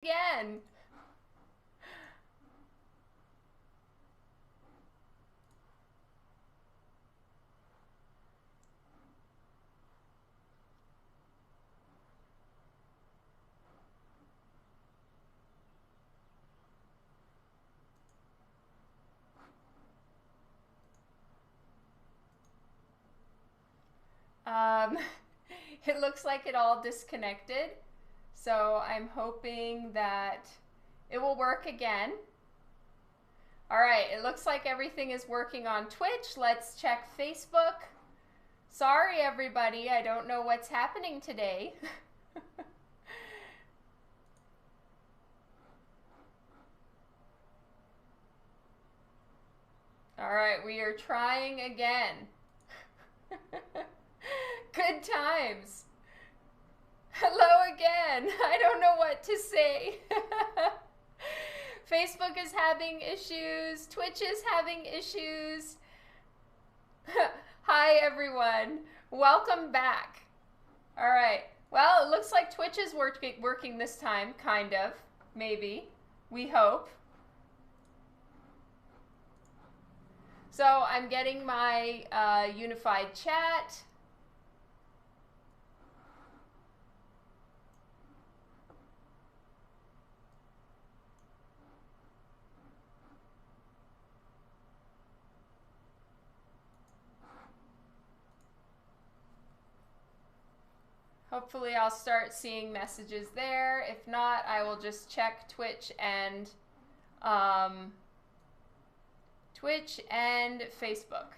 again. Um, it looks like it all disconnected. So I'm hoping that it will work again. All right, it looks like everything is working on Twitch. Let's check Facebook. Sorry, everybody, I don't know what's happening today. All right, we are trying again. Good times. Hello again. I don't know what to say. Facebook is having issues. Twitch is having issues. Hi, everyone. Welcome back. All right. Well, it looks like Twitch is working this time, kind of. Maybe. We hope. So I'm getting my unified chat. Hopefully I'll start seeing messages there. If not, I will just check Twitch and Facebook.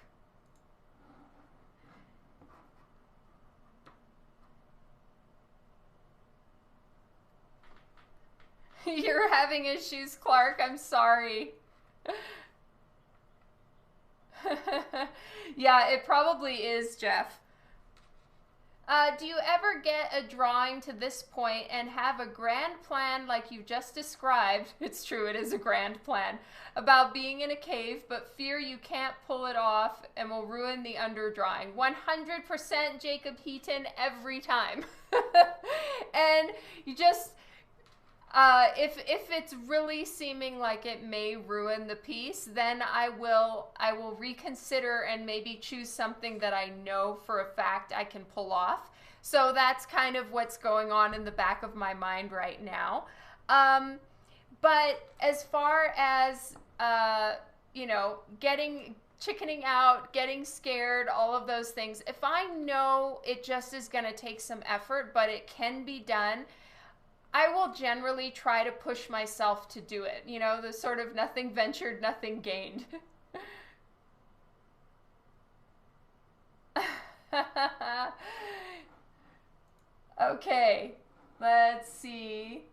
You're having issues, Clark. I'm sorry. Yeah, it probably is, Jeff. Do you ever get a drawing to this point and have a grand plan like you just described? It's true, it is a grand plan. About being in a cave, but fear you can't pull it off and will ruin the underdrawing. 100% Jacob Heaton every time. And you just... if it's really seeming like it may ruin the piece, then I will reconsider and maybe choose something that I know for a fact I can pull off. So that's kind of what's going on in the back of my mind right now. But as far as chickening out, getting scared, all of those things, if I know it just is going to take some effort, but it can be done, I will generally try to push myself to do it. You know, the sort of nothing ventured, nothing gained. Okay, let's see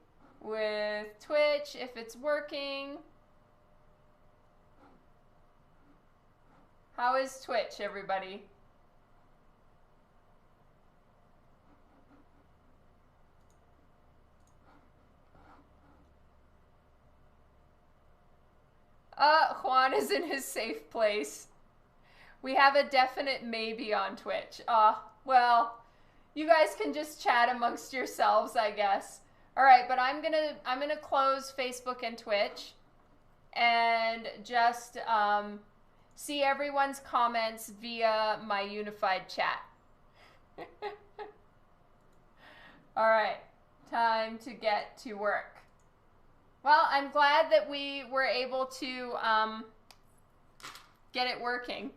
with Twitch if it's working. How is Twitch, everybody? Juan is in his safe place. We have a definite maybe on Twitch. Well, you guys can just chat amongst yourselves, I guess. All right, but I'm gonna close Facebook and Twitch, and just see everyone's comments via my unified chat. All right, time to get to work. Well, I'm glad that we were able to get it working.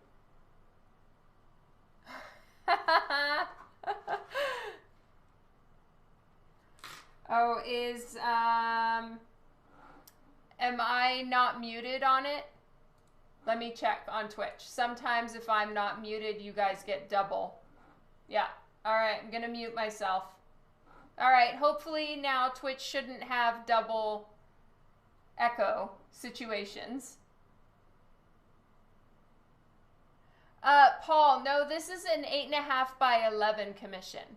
Oh, am I not muted on it? Let me check on Twitch. Sometimes if I'm not muted, you guys get double. Yeah. All right, I'm gonna mute myself. All right, hopefully now Twitch shouldn't have double echo situations. Paul, no, this is an 8.5 by 11 commission.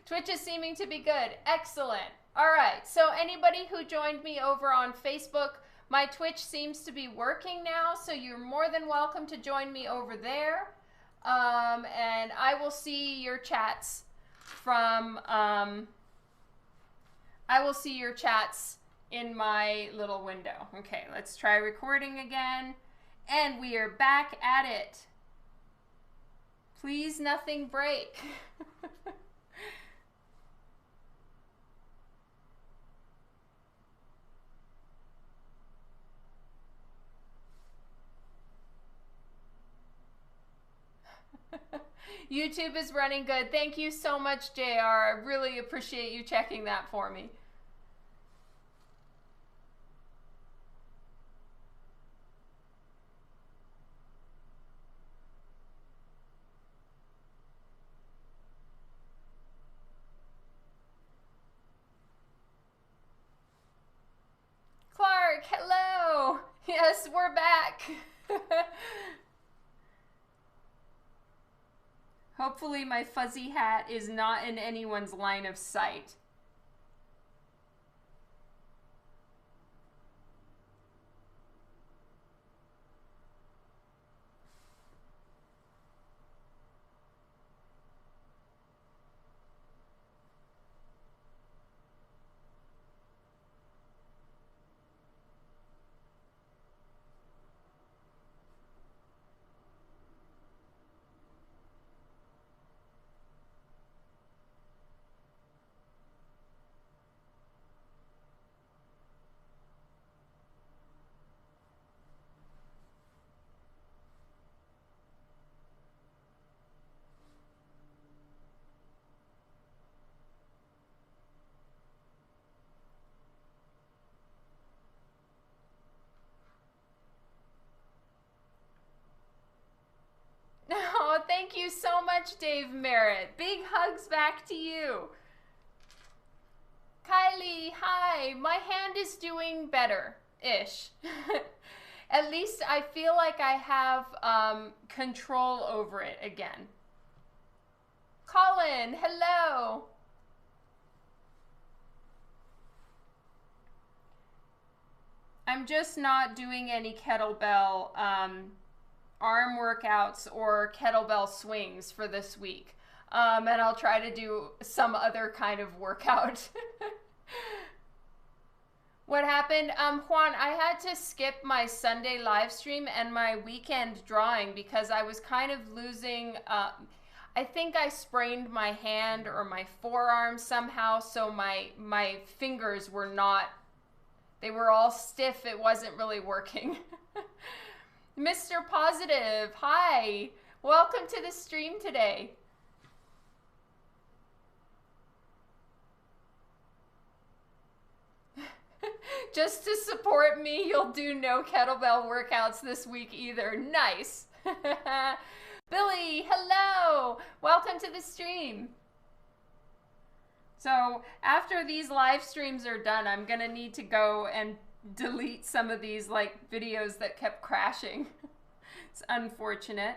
Twitch is seeming to be good. Excellent. All right, so anybody who joined me over on Facebook, My Twitch seems to be working now, so you're more than welcome to join me over there. And I will see your chats from, I will see your chats in my little window. Okay, let's try recording again. And we are back at it. Please nothing break. YouTube is running good. Thank you so much, JR. I really appreciate you checking that for me. Clark, hello. Yes, we're back. Hopefully my fuzzy hat is not in anyone's line of sight. Oh, thank you so much, Dave Merritt. Big hugs back to you. Kylie, hi. My hand is doing better-ish. At least I feel like I have control over it again. Colin, hello. I'm just not doing any kettlebell arm workouts or kettlebell swings for this week. And I'll try to do some other kind of workout. What happened? Juan, I had to skip my Sunday live stream and my weekend drawing because I was kind of losing, I think I sprained my hand or my forearm somehow, so my fingers were not, they were all stiff. It wasn't really working. Mr. Positive, hi. Welcome to the stream today. Just to support me, you'll do no kettlebell workouts this week either. Nice. Billy, hello. Welcome to the stream. So after these live streams are done, I'm gonna need to go and delete some of these like videos that kept crashing. It's unfortunate.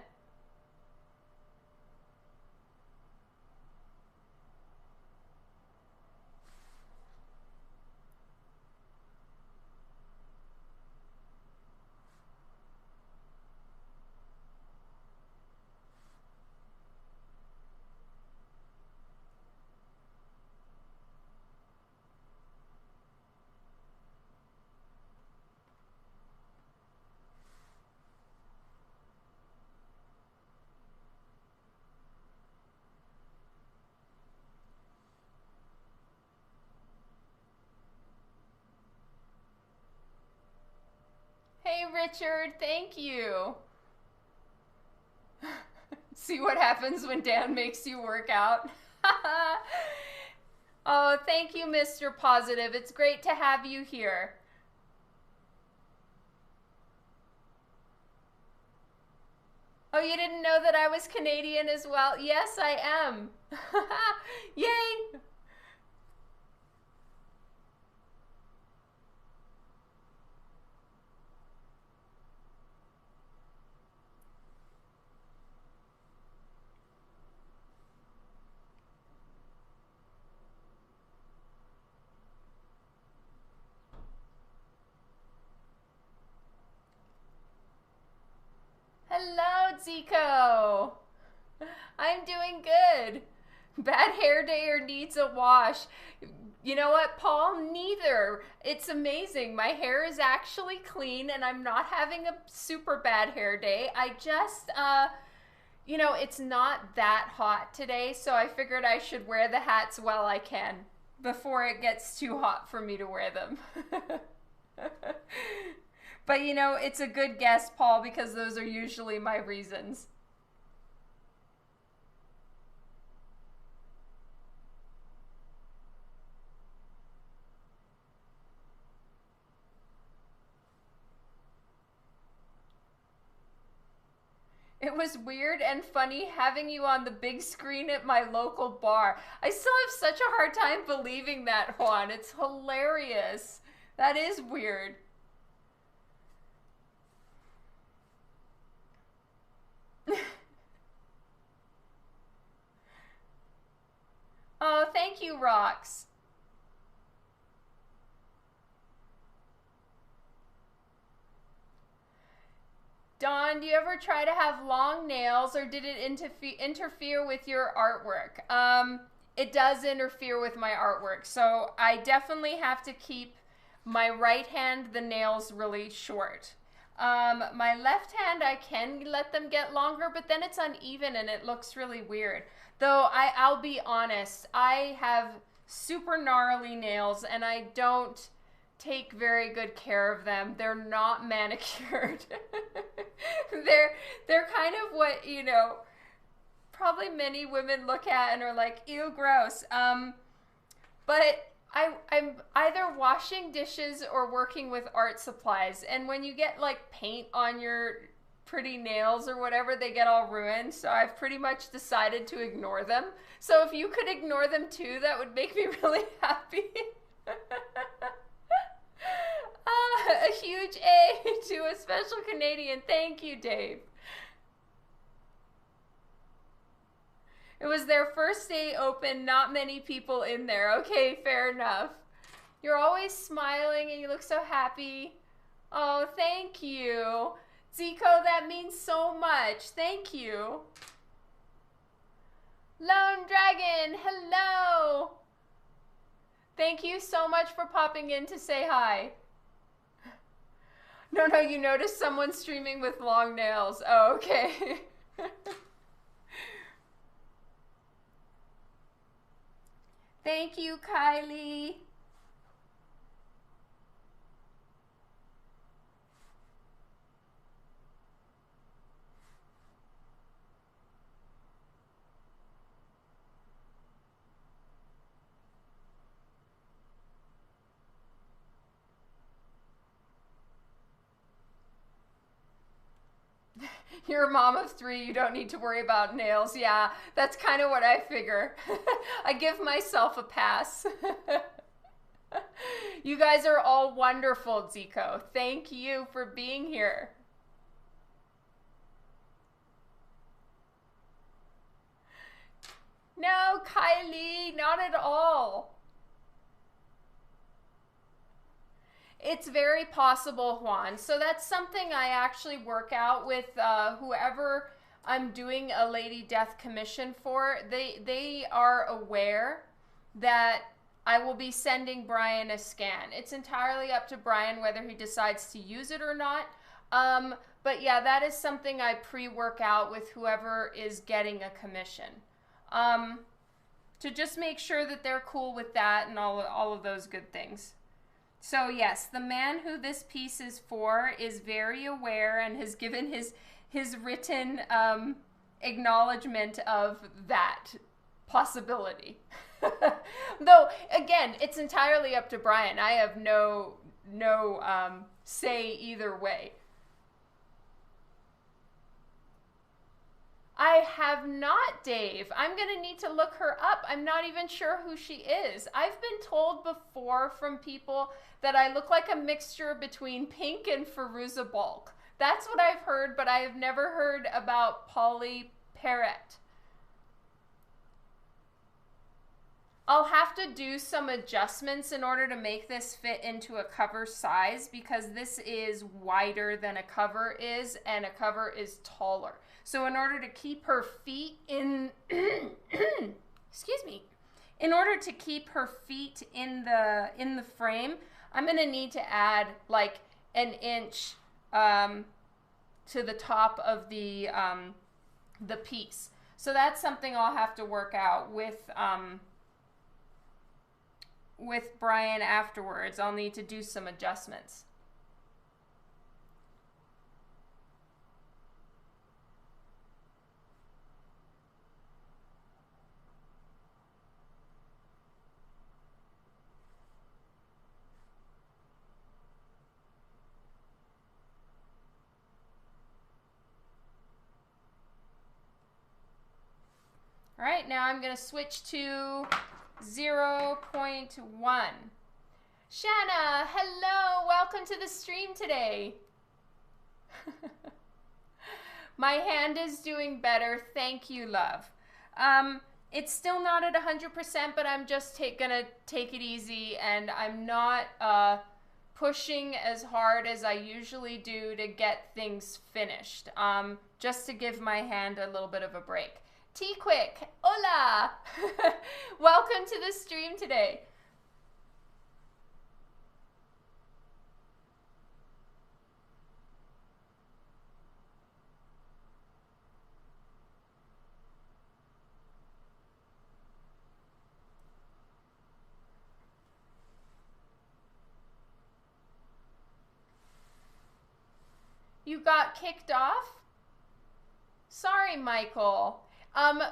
Hey, Richard, thank you. See what happens when Dan makes you work out? Oh, thank you, Mr. Positive. It's great to have you here. Oh, you didn't know that I was Canadian as well? Yes, I am. Yay! Hello, Zico. I'm doing good. Bad hair day or needs a wash? You know what, Paul? Neither. It's amazing. My hair is actually clean and I'm not having a super bad hair day. I just, it's not that hot today, so I figured I should wear the hats while I can before it gets too hot for me to wear them. But it's a good guess, Paul, because those are usually my reasons. It was weird and funny having you on the big screen at my local bar. I still have such a hard time believing that, Juan. It's hilarious. That is weird. Oh, thank you, Rox. Dawn, do you ever try to have long nails or did it interfere with your artwork? It does interfere with my artwork. So I definitely have to keep my right hand, the nails really short. My left hand, I can let them get longer, but then it's uneven and it looks really weird. Though I'll be honest, I have super gnarly nails and I don't take very good care of them. They're not manicured. they're kind of what, probably many women look at and are like, ew, gross. But I'm either washing dishes or working with art supplies. And when you get like paint on your pretty nails or whatever, they get all ruined. So I've pretty much decided to ignore them. So if you could ignore them too, that would make me really happy. A huge A to a special Canadian. Thank you, Dave. It was their first day open, not many people in there. Okay, fair enough. You're always smiling and you look so happy. Oh, thank you. Zico, that means so much. Thank you. Lone Dragon, hello. Thank you so much for popping in to say hi. No, you noticed someone streaming with long nails. Oh, okay. Thank you, Kylie. You're a mom of 3, you don't need to worry about nails. Yeah, that's kind of what I figure. I give myself a pass. You guys are all wonderful, Zico. Thank you for being here. No, Kylie, not at all. It's very possible, Juan. So that's something I actually work out with whoever I'm doing a Lady Death commission for. They are aware that I will be sending Brian a scan. It's entirely up to Brian whether he decides to use it or not. But yeah, that is something I pre-work out with whoever is getting a commission. To just make sure that they're cool with that and all of those good things. So yes, the man who this piece is for is very aware and has given his written acknowledgement of that possibility. Though again, it's entirely up to Brian. I have no say either way. I have not, Dave. I'm going to need to look her up. I'm not even sure who she is. I've been told before from people that I look like a mixture between Pink and Firuza Balk. That's what I've heard, but I have never heard about Polly Perrette. I'll have to do some adjustments in order to make this fit into a cover size because this is wider than a cover is and a cover is taller. So in order to keep her feet in, excuse me, in order to keep her feet in the frame, I'm gonna need to add like an inch to the top of the piece. So that's something I'll have to work out with Brian afterwards. I'll need to do some adjustments. All right, now I'm going to switch to 0.1. Shanna, hello, welcome to the stream today. My hand is doing better, thank you, love. It's still not at 100%, but I'm just gonna take it easy, and I'm not pushing as hard as I usually do to get things finished, just to give my hand a little bit of a break. T-Quick, hola! Welcome to the stream today. You got kicked off? Sorry, Michael.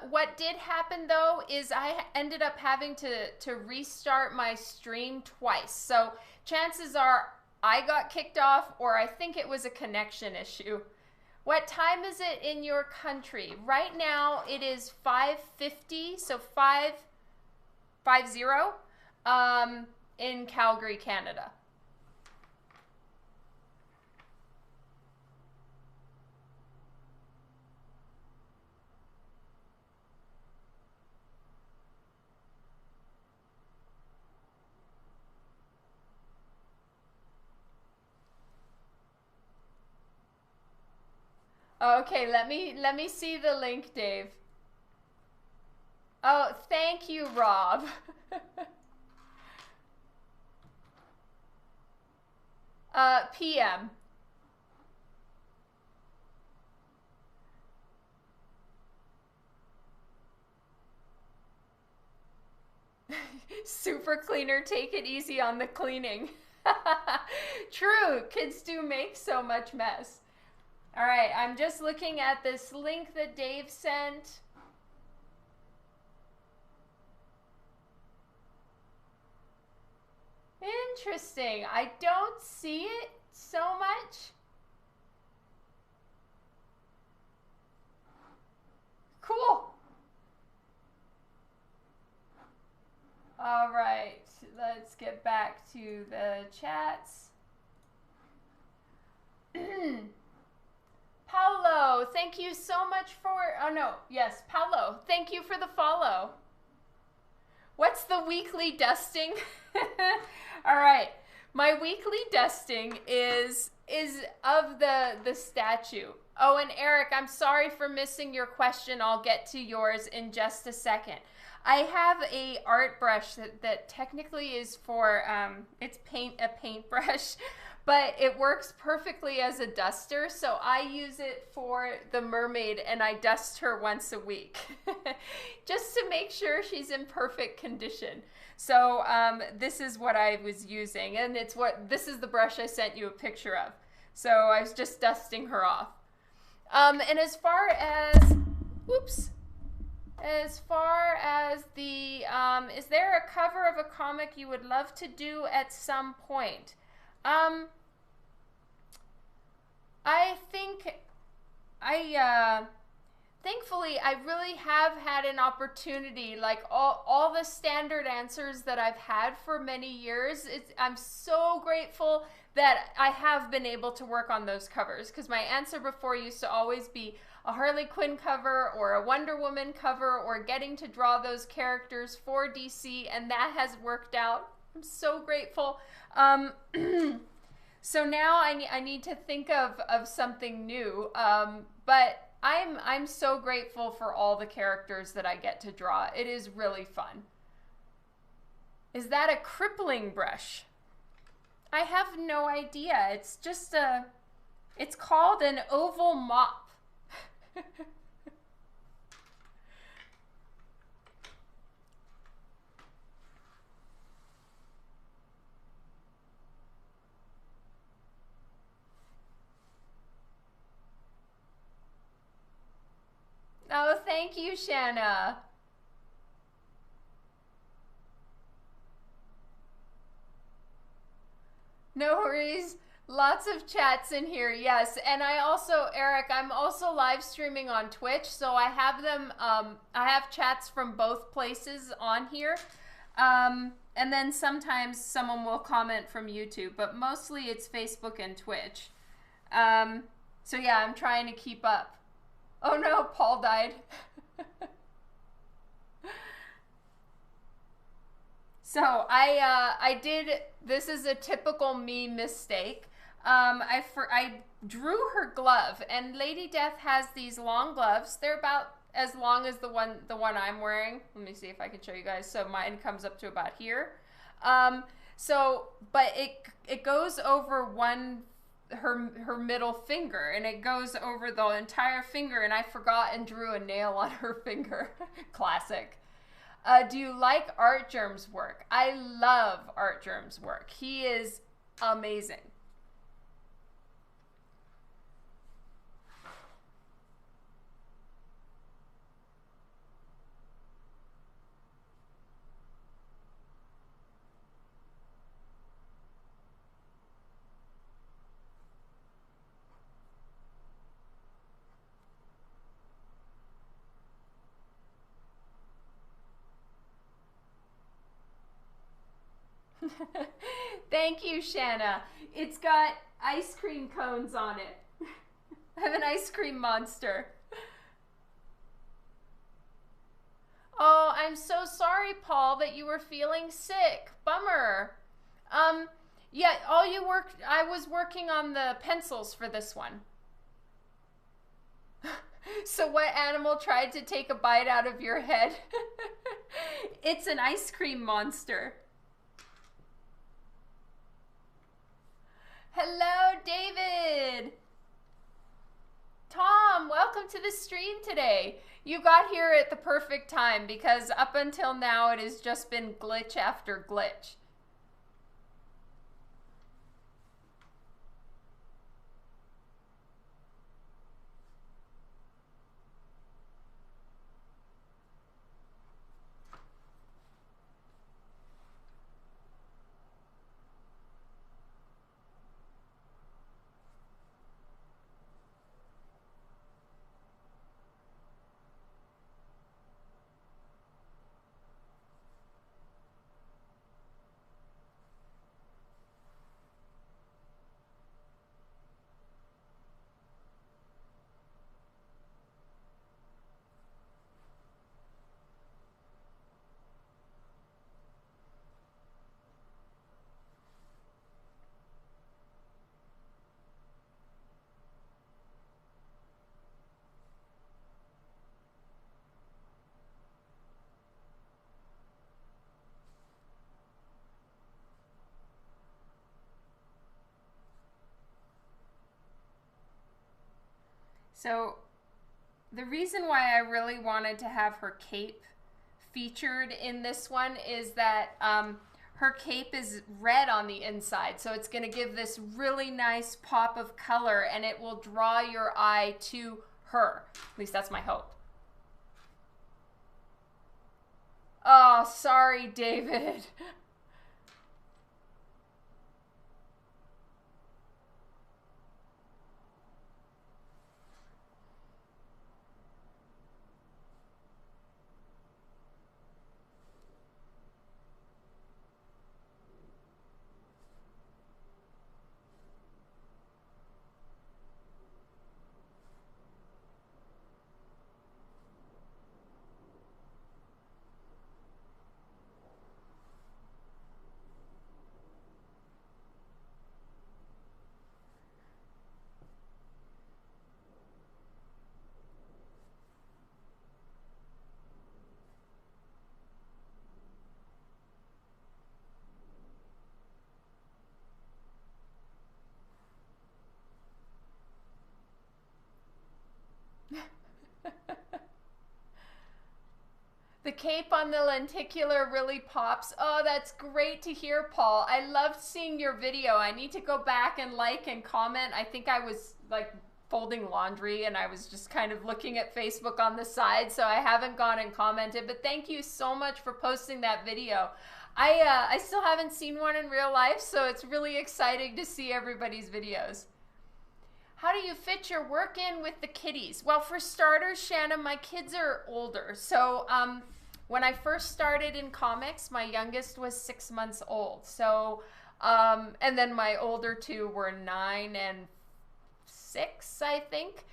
What did happen though is I ended up having to restart my stream twice. So chances are I got kicked off, or I think it was a connection issue. What time is it in your country? Right now it is 5:50, so 5:50 in Calgary, Canada. Okay, let me see the link, Dave. Oh, thank you, Rob. PM. Super cleaner, take it easy on the cleaning. True, kids do make so much mess. All right, I'm just looking at this link that Dave sent. Interesting. I don't see it so much. Cool. All right, let's get back to the chats. Paulo, thank you so much for, oh no, yes, Paulo, thank you for the follow. What's the weekly dusting? All right, my weekly dusting is of the statue. Oh, and Eric, I'm sorry for missing your question. I'll get to yours in just a second. I have a art brush that technically is for, it's a paintbrush, but it works perfectly as a duster, so I use it for the mermaid and I dust her once a week just to make sure she's in perfect condition. So this is what I was using, and this is the brush I sent you a picture of. So I was just dusting her off. And as far as, whoops, as far as the, is there a cover of a comic you would love to do at some point? I think thankfully, I really have had an opportunity, like all the standard answers that I've had for many years. I'm so grateful that I have been able to work on those covers, because my answer before used to always be a Harley Quinn cover or a Wonder Woman cover, or getting to draw those characters for DC, and that has worked out. I'm so grateful. So now I need to think of something new, but I'm so grateful for all the characters that I get to draw. It is really fun. Is that a crippling brush? I have no idea. It's just it's called an oval mop. Oh, thank you, Shanna. No worries. Lots of chats in here, yes. And I also, Eric, I'm also live streaming on Twitch, so I have them, I have chats from both places on here. And then sometimes someone will comment from YouTube, but mostly it's Facebook and Twitch. So yeah, I'm trying to keep up. Oh no, Paul died. So I did, this is a typical me mistake. I drew her glove, and Lady Death has these long gloves. They're about as long as the one I'm wearing. Let me see if I can show you guys. So mine comes up to about here. But it goes over her middle finger, and it goes over the entire finger, and I forgot and drew a nail on her finger. Classic. Do you like Art Germ's work? I love Art Germ's work. He is amazing. Thank you, Shanna. It's got ice cream cones on it. I have an ice cream monster. Oh, I'm so sorry, Paul, that you were feeling sick. Bummer. Yeah, I was working on the pencils for this one. So what animal tried to take a bite out of your head? It's an ice cream monster. Hello, David. Tom, welcome to the stream today. You got here at the perfect time, because up until now it has just been glitch after glitch. So the reason why I really wanted to have her cape featured in this one is that her cape is red on the inside, so it's going to give this really nice pop of color, and it will draw your eye to her. At least that's my hope. Oh, sorry, David. The cape on the lenticular really pops. Oh, that's great to hear, Paul. I loved seeing your video. I need to go back and like and comment. I think I was like folding laundry and I was just kind of looking at Facebook on the side, so I haven't gone and commented, but thank you so much for posting that video. I still haven't seen one in real life, so it's really exciting to see everybody's videos. How do you fit your work in with the kiddies? Well, for starters, Shanna, my kids are older. So when I first started in comics, my youngest was 6 months old. So, and then my older two were 9 and 6, I think.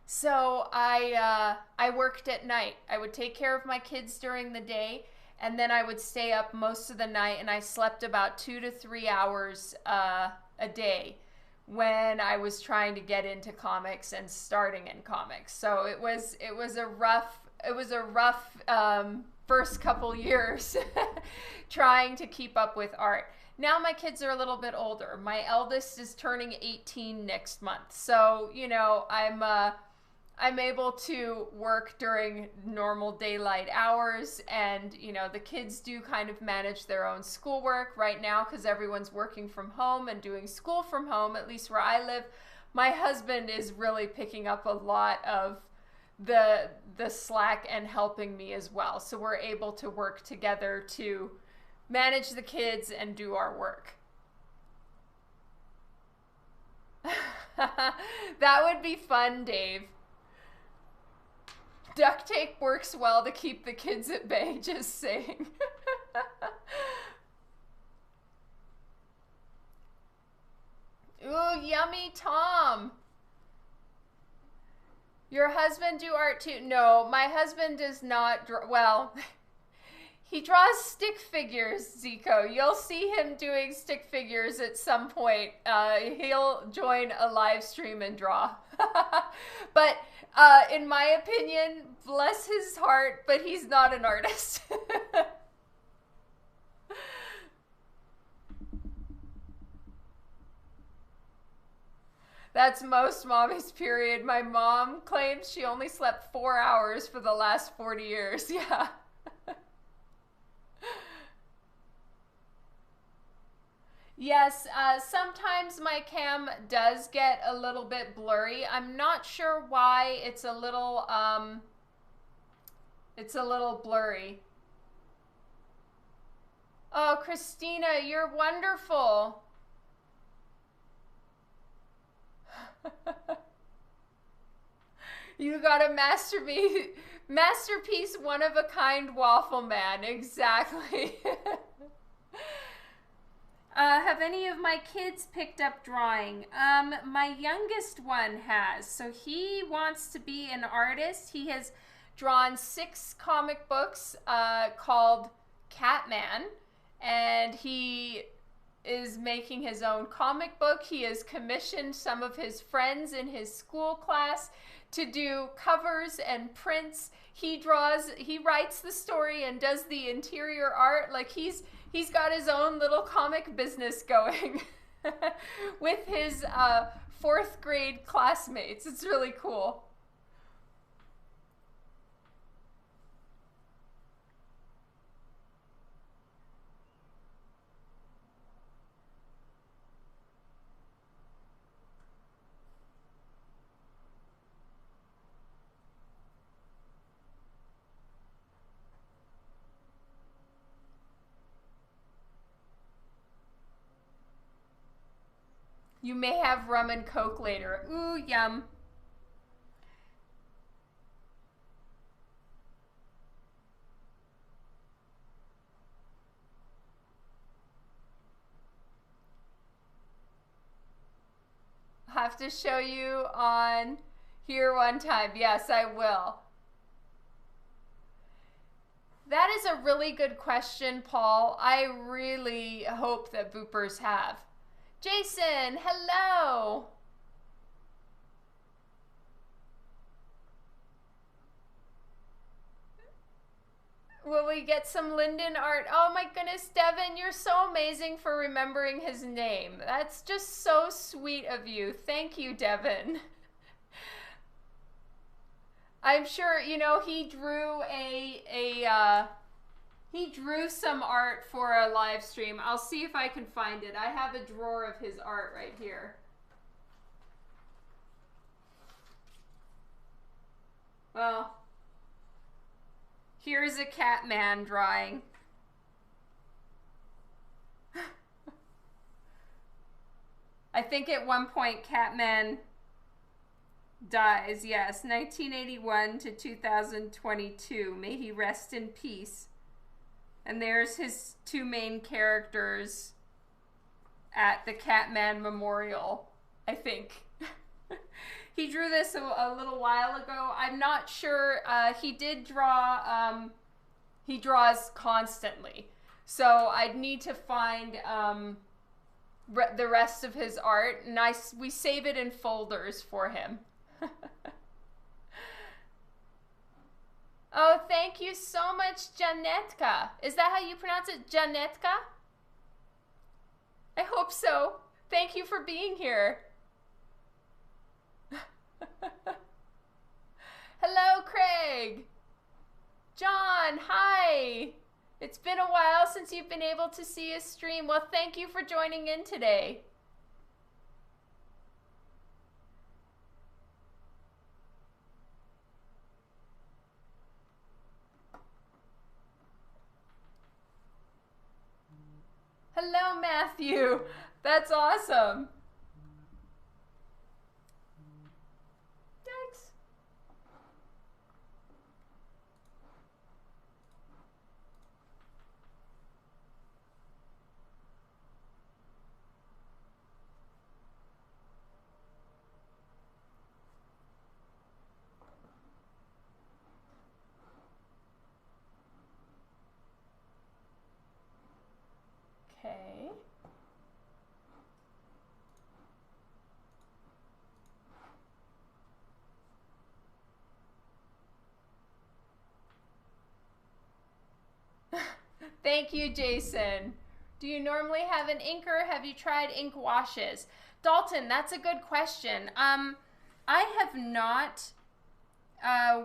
So I worked at night. I would take care of my kids during the day, and then I would stay up most of the night, and I slept about 2 to 3 hours a day when I was trying to get into comics and starting in comics. So it was a rough first couple years trying to keep up with art. Now my kids are a little bit older. My eldest is turning 18 next month. So, you know, I'm able to work during normal daylight hours, and, you know, the kids do kind of manage their own schoolwork right now because everyone's working from home and doing school from home, at least where I live. My husband is really picking up a lot of the slack and helping me as well. So we're able to work together to manage the kids and do our work. That would be fun, Dave. Duct tape works well to keep the kids at bay, just saying. Ooh, yummy, Tom. Your husband do art too? No, my husband does not draw. Well, he draws stick figures, Zico. You'll see him doing stick figures at some point. He'll join a live stream and draw. But in my opinion, bless his heart, but he's not an artist. That's most mommies, period. My mom claims she only slept 4 hours for the last 40 years. Yeah. Yes, sometimes my cam does get a little bit blurry. I'm not sure why it's a little blurry. Oh, Christina, you're wonderful. You got a masterpiece, one-of-a-kind waffle man. Exactly. Have any of my kids picked up drawing? My youngest one has. So he wants to be an artist. He has drawn 6 comic books called Catman, and he is making his own comic book. He has commissioned some of his friends in his school class to do covers and prints. He writes the story and does the interior art. Like he's got his own little comic business going with his 4th grade classmates. It's really cool. You may have rum and coke later. Ooh, yum. I'll have to show you on here one time. Yes, I will. That is a really good question, Paul. I really hope that Boopers have. Jason, hello. Will we get some Linden art? Oh my goodness, Devin, you're so amazing for remembering his name. That's just so sweet of you. Thank you, Devin. I'm sure, you know, he drew he drew some art for a live stream. I'll see if I can find it. I have a drawer of his art right here. Well, here's a Catman drawing. I think at one point Catman dies. Yes, 1981 to 2022. May he rest in peace. And there's his two main characters at the Catman Memorial, I think. He drew this a little while ago. I'm not sure. He did draw, he draws constantly. So I'd need to find the rest of his art, and we save it in folders for him. Oh, thank you so much, Janetka. Is that how you pronounce it, Janetka? I hope so. Thank you for being here. Hello, Craig. John, hi. It's been a while since you've been able to see a stream. Well, thank you for joining in today. Hello, Matthew. That's awesome. Thanks. Okay. Thank you, Jason. Do you normally have an inker? Have you tried ink washes? Dalton, that's a good question. I have not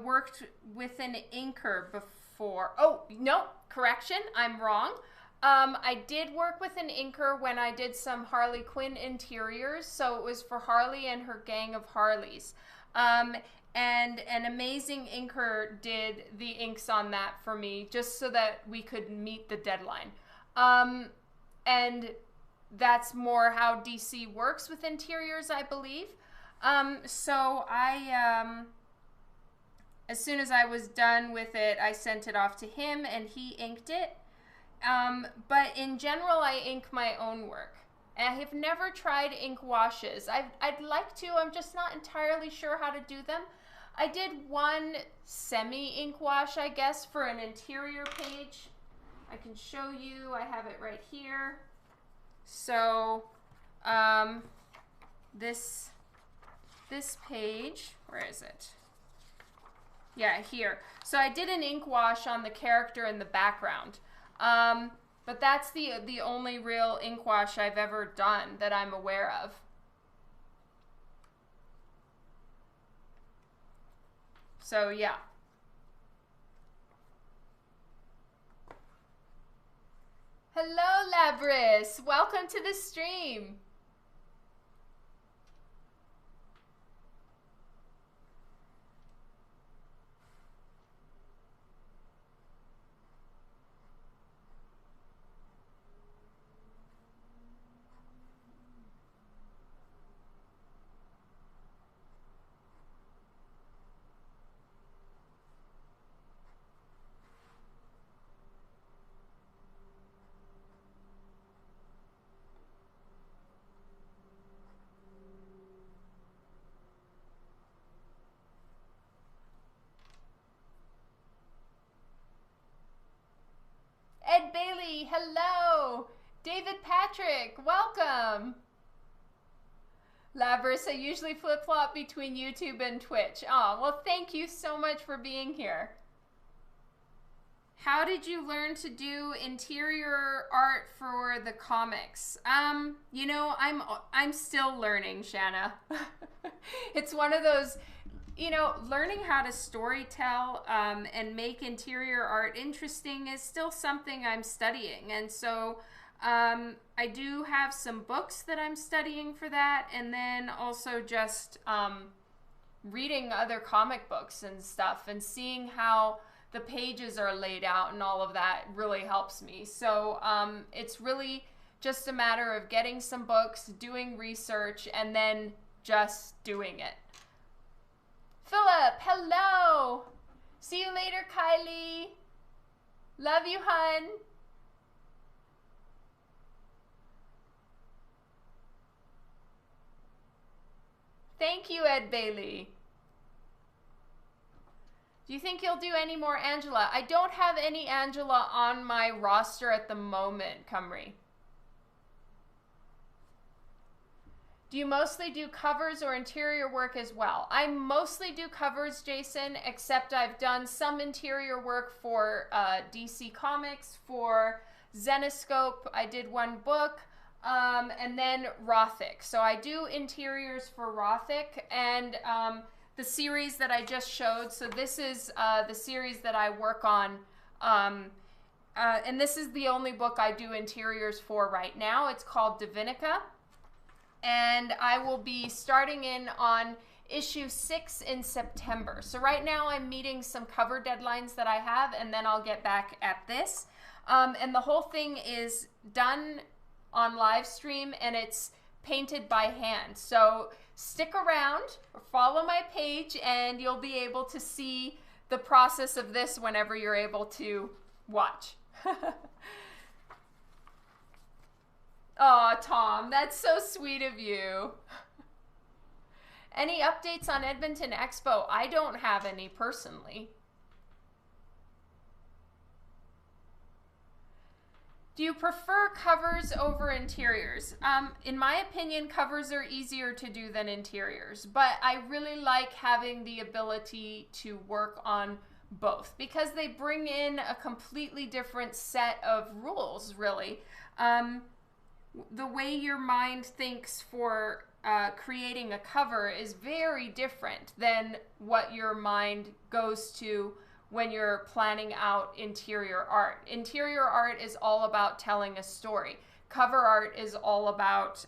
worked with an inker before. Oh, no, correction, I'm wrong. I did work with an inker when I did some Harley Quinn interiors, so it was for Harley and her gang of Harleys. And an amazing inker did the inks on that for me, just so that we could meet the deadline. And that's more how DC works with interiors, I believe. So I, as soon as I was done with it, I sent it off to him and he inked it. But in general, I ink my own work. And I have never tried ink washes. I'd like to, I'm just not entirely sure how to do them. I did one semi-ink wash, I guess, for an interior page. I can show you, I have it right here. So, this page, where is it? Yeah, here. So I did an ink wash on the character in the background. But that's the only real ink wash I've ever done that I'm aware of. So yeah. Hello, Labris. Welcome to the stream. Ed Bailey, hello. David Patrick, welcome. Labris, I usually flip-flop between YouTube and Twitch. Oh, well, thank you so much for being here. How did you learn to do interior art for the comics? You know, I'm still learning, Shanna. It's one of those learning how to storytell and make interior art interesting is still something I'm studying. And so I do have some books that I'm studying for that, and then also just reading other comic books and stuff and seeing how the pages are laid out and all of that really helps me. So it's really just a matter of getting some books, doing research, and then just doing it. Philip, hello. See you later, Kylie. Love you, hun. Thank you, Ed Bailey. Do you think you'll do any more Angela? I don't have any Angela on my roster at the moment, Cumry. Do you mostly do covers or interior work as well? I mostly do covers, Jason, except I've done some interior work for DC Comics, for Zenoscope. I did one book, and then Rothic. So I do interiors for Rothic, and the series that I just showed. So this is the series that I work on, and this is the only book I do interiors for right now. It's called Divinica. And I will be starting in on issue 6 in September. So right now I'm meeting some cover deadlines that I have, and then I'll get back at this. And the whole thing is done on live stream, and it's painted by hand. So stick around, follow my page, and you'll be able to see the process of this whenever you're able to watch. Oh, Tom, that's so sweet of you. Any updates on Edmonton Expo? I don't have any personally. Do you prefer covers over interiors? In my opinion, covers are easier to do than interiors, but I really like having the ability to work on both because they bring in a completely different set of rules, really. The way your mind thinks for creating a cover is very different than what your mind goes to when you're planning out interior art. Interior art is all about telling a story. Cover art is all about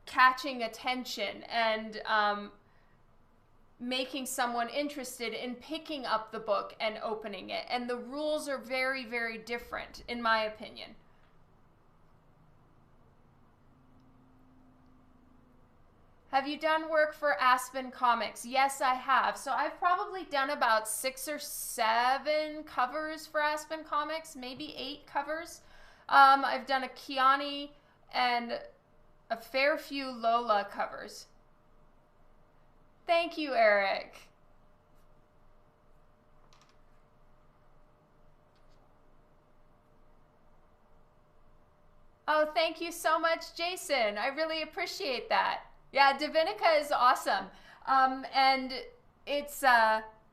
catching attention and making someone interested in picking up the book and opening it. And the rules are very, very different, in my opinion. Have you done work for Aspen Comics? Yes, I have. So I've probably done about 6 or 7 covers for Aspen Comics, maybe 8 covers. I've done a Kiani and a fair few Lola covers. Thank you, Eric. Oh, thank you so much, Jason. I really appreciate that. Yeah, Divinica is awesome. And it's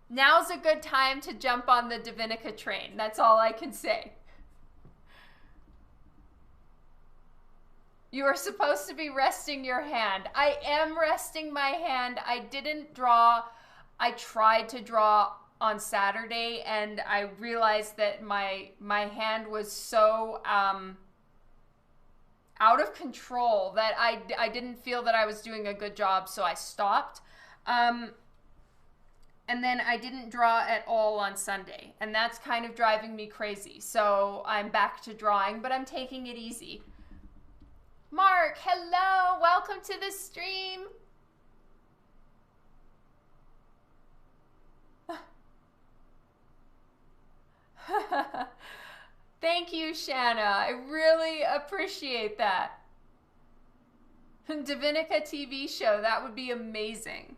now's a good time to jump on the Divinica train. That's all I can say. You are supposed to be resting your hand. I am resting my hand. I didn't draw. I tried to draw on Saturday, and I realized that my hand was so out of control that I didn't feel that I was doing a good job, so I stopped. And then I didn't draw at all on Sunday, and that's kind of driving me crazy. So I'm back to drawing, but I'm taking it easy. Mark, hello, welcome to the stream. Thank you, Shanna. I really appreciate that. Divinica TV show, that would be amazing.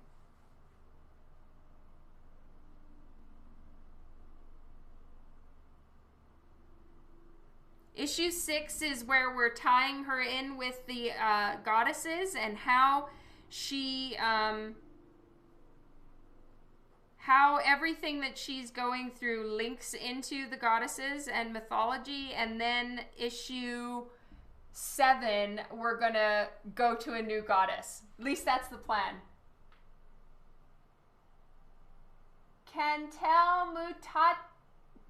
Issue 6 is where we're tying her in with the goddesses and how she, how everything that she's going through links into the goddesses and mythology. And then issue 7, we're gonna go to a new goddess. At least that's the plan. Cantel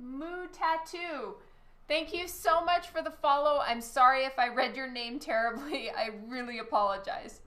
Mutatu. Thank you so much for the follow. I'm sorry if I read your name terribly. I really apologize.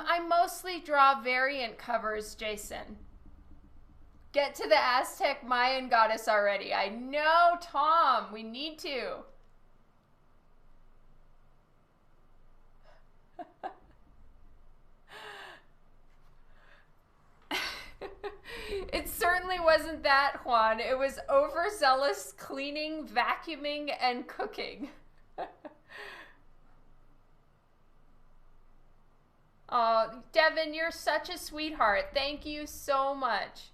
I mostly draw variant covers, Jason. Get to the Aztec Mayan goddess already. I know, Tom. We need to. It certainly wasn't that, Juan. It was overzealous cleaning, vacuuming, and cooking. Oh, Devin, you're such a sweetheart. Thank you so much.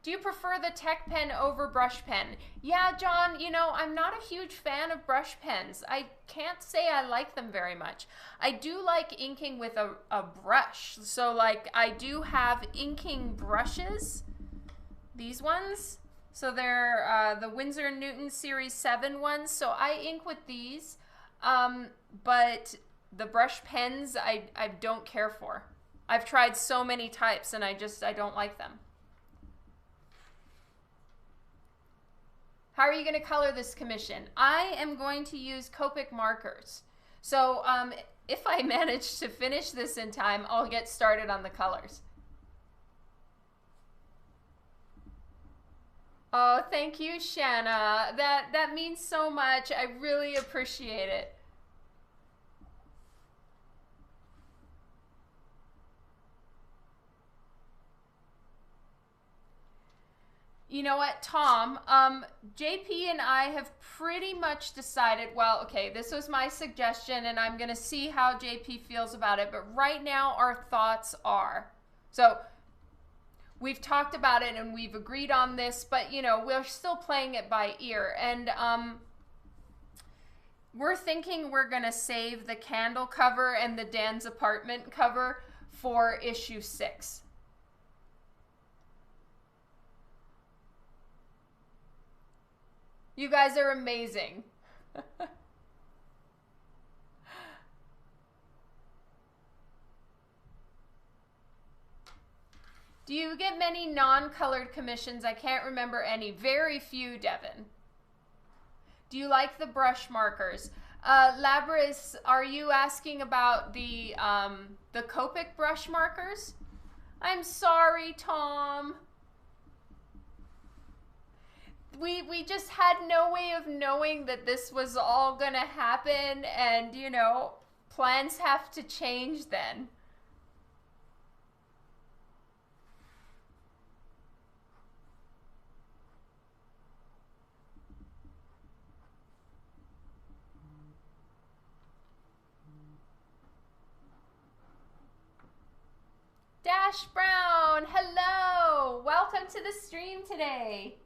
Do you prefer the tech pen over brush pen? Yeah, John, you know, I'm not a huge fan of brush pens. I can't say I like them very much. I do like inking with a brush. So, like, I do have inking brushes. These ones. So they're the Winsor & Newton Series 7 ones. So I ink with these. But the brush pens, I don't care for. I've tried so many types and I don't like them. How are you going to color this commission? I am going to use Copic markers. So if I manage to finish this in time, I'll get started on the colors. Oh, thank you, Shanna. That means so much. I really appreciate it. You know what, Tom, JP and I have pretty much decided, well, okay, this was my suggestion and I'm going to see how JP feels about it, but right now our thoughts are, so we've talked about it and we've agreed on this, but, you know, we're still playing it by ear, and we're thinking we're going to save the candle cover and the Dan's apartment cover for issue 6. You guys are amazing. Do you get many non-colored commissions? I can't remember any. Very few, Devin. Do you like the brush markers? Labris, are you asking about the Copic brush markers? I'm sorry, Tom. We just had no way of knowing that this was all gonna happen, and, you know, plans have to change then. Dash Brown, hello! Welcome to the stream today.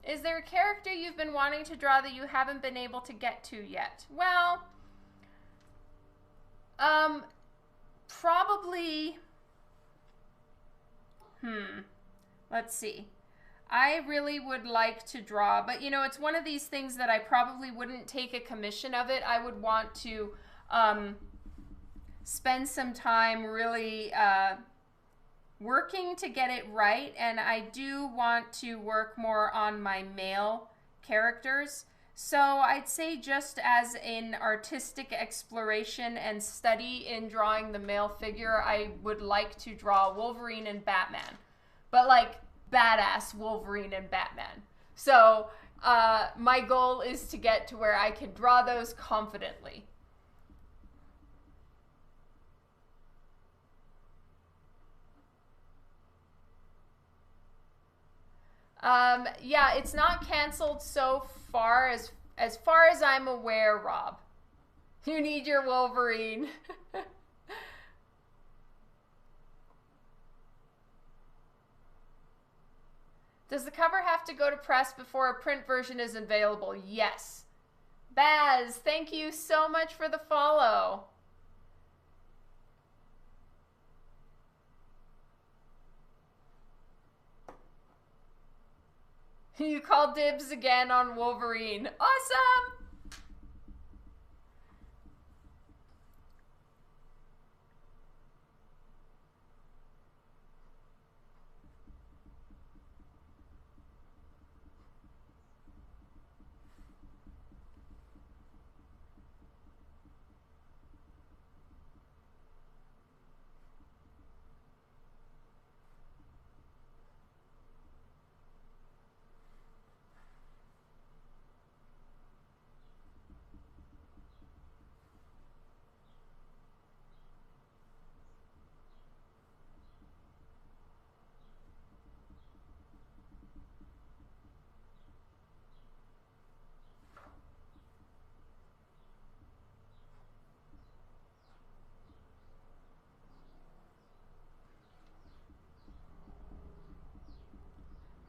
Is there a character you've been wanting to draw that you haven't been able to get to yet? Well, probably, let's see. I really would like to draw, but, you know, it's one of these things that I probably wouldn't take a commission of it. I would want to spend some time really working to get it right, and I do want to work more on my male characters. So I'd say just as an artistic exploration and study in drawing the male figure, I would like to draw Wolverine and Batman. But like badass Wolverine and Batman. So my goal is to get to where I can draw those confidently. Yeah, it's not canceled so far as I'm aware, Rob. You need your Wolverine. Does the cover have to go to press before a print version is available? Yes. Baz, thank you so much for the follow. You call dibs again on Wolverine. Awesome!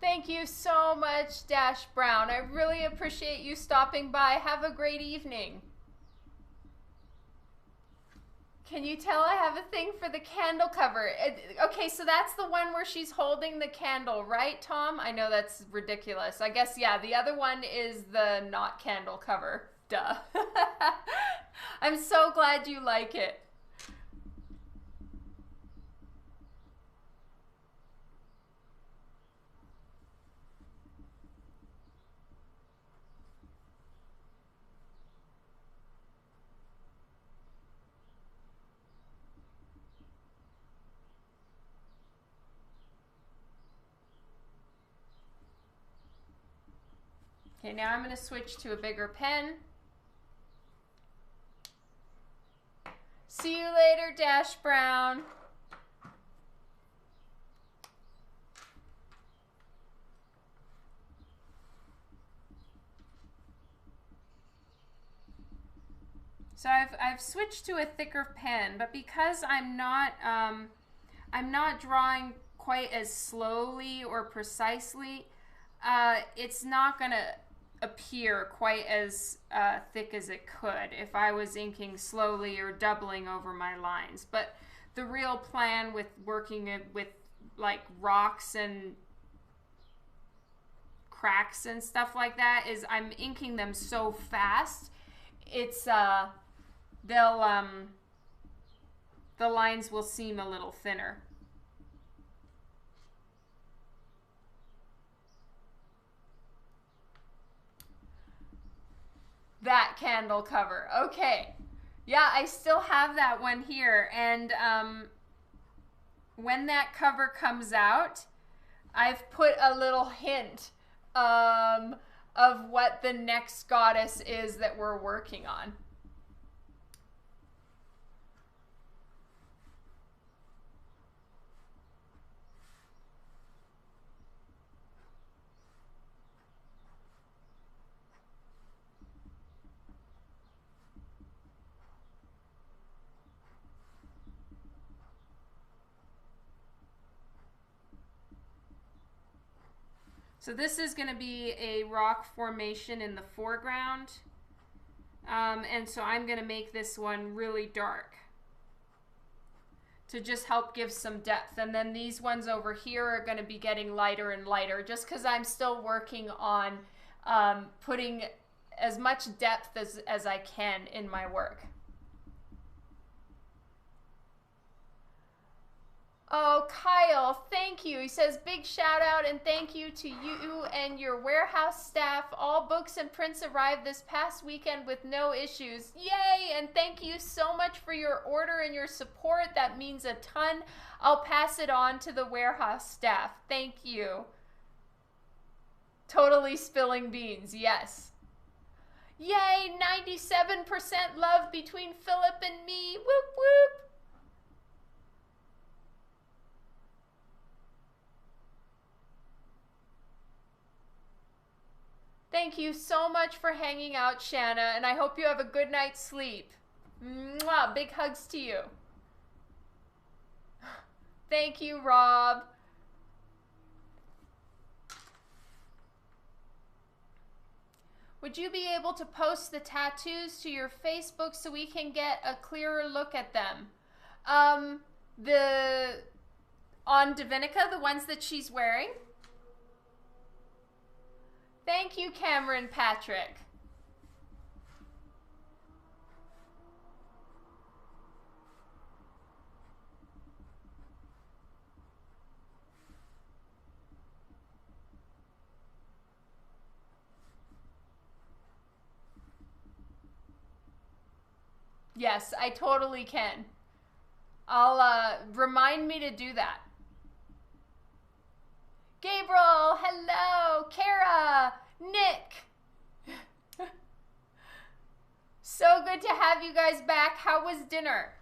Thank you so much, Dash Brown. I really appreciate you stopping by. Have a great evening. Can you tell I have a thing for the candle cover? Okay, so that's the one where she's holding the candle, right, Tom? I know that's ridiculous. I guess, yeah, the other one is the not candle cover. Duh. I'm so glad you like it. Okay, now I'm going to switch to a bigger pen. See you later, Dash Brown. So I've switched to a thicker pen, but because I'm not drawing quite as slowly or precisely, it's not gonna appear quite as thick as it could if I was inking slowly or doubling over my lines. But the real plan with working with like rocks and cracks and stuff like that is I'm inking them so fast, it's the lines will seem a little thinner. That candle cover. Okay. Yeah, I still have that one here. And when that cover comes out, I've put a little hint of what the next goddess is that we're working on. So this is going to be a rock formation in the foreground. And so I'm going to make this one really dark to just help give some depth. And then these ones over here are going to be getting lighter and lighter just because I'm still working on putting as much depth as I can in my work. Oh, Kyle, thank you. He says, big shout out and thank you to you and your warehouse staff. All books and prints arrived this past weekend with no issues. Yay! And thank you so much for your order and your support. That means a ton. I'll pass it on to the warehouse staff. Thank you. Totally spilling beans, yes. Yay! 97% love between Philip and me. Whoop whoop. Thank you so much for hanging out, Shanna, and I hope you have a good night's sleep. Mwah, big hugs to you. Thank you, Rob. Would you be able to post the tattoos to your Facebook so we can get a clearer look at them? On Divinica, the ones that she's wearing? Thank you, Cameron Patrick. Yes, I totally can. I'll remind me to do that. Gabriel, hello, Kara, Nick. So good to have you guys back. How was dinner?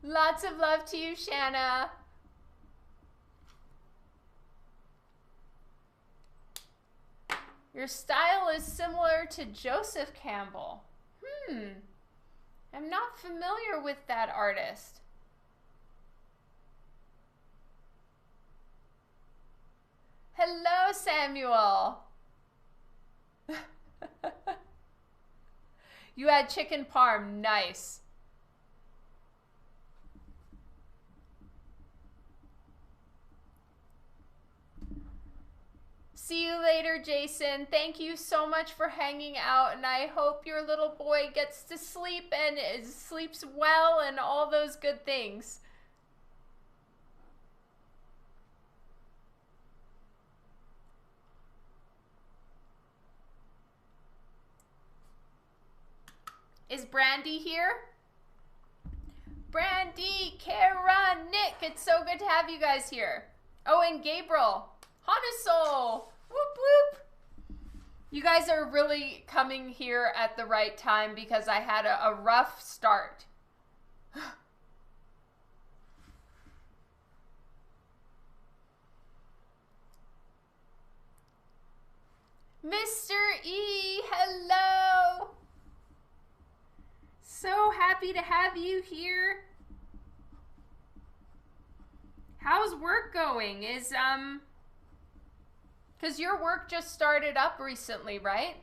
Lots of love to you, Shanna. Your style is similar to Joseph Campbell. I'm not familiar with that artist. Hello, Samuel. You had chicken parm. Nice. See you later, Jason. Thank you so much for hanging out, and I hope your little boy gets to sleep and sleeps well and all those good things. Is Brandy here? Brandy, Kara, Nick, it's so good to have you guys here. Oh, and Gabriel. Hanasol! Whoop whoop! You guys are really coming here at the right time because I had a rough start. Mr. E, hello! So happy to have you here. How's work going? Because your work just started up recently, right?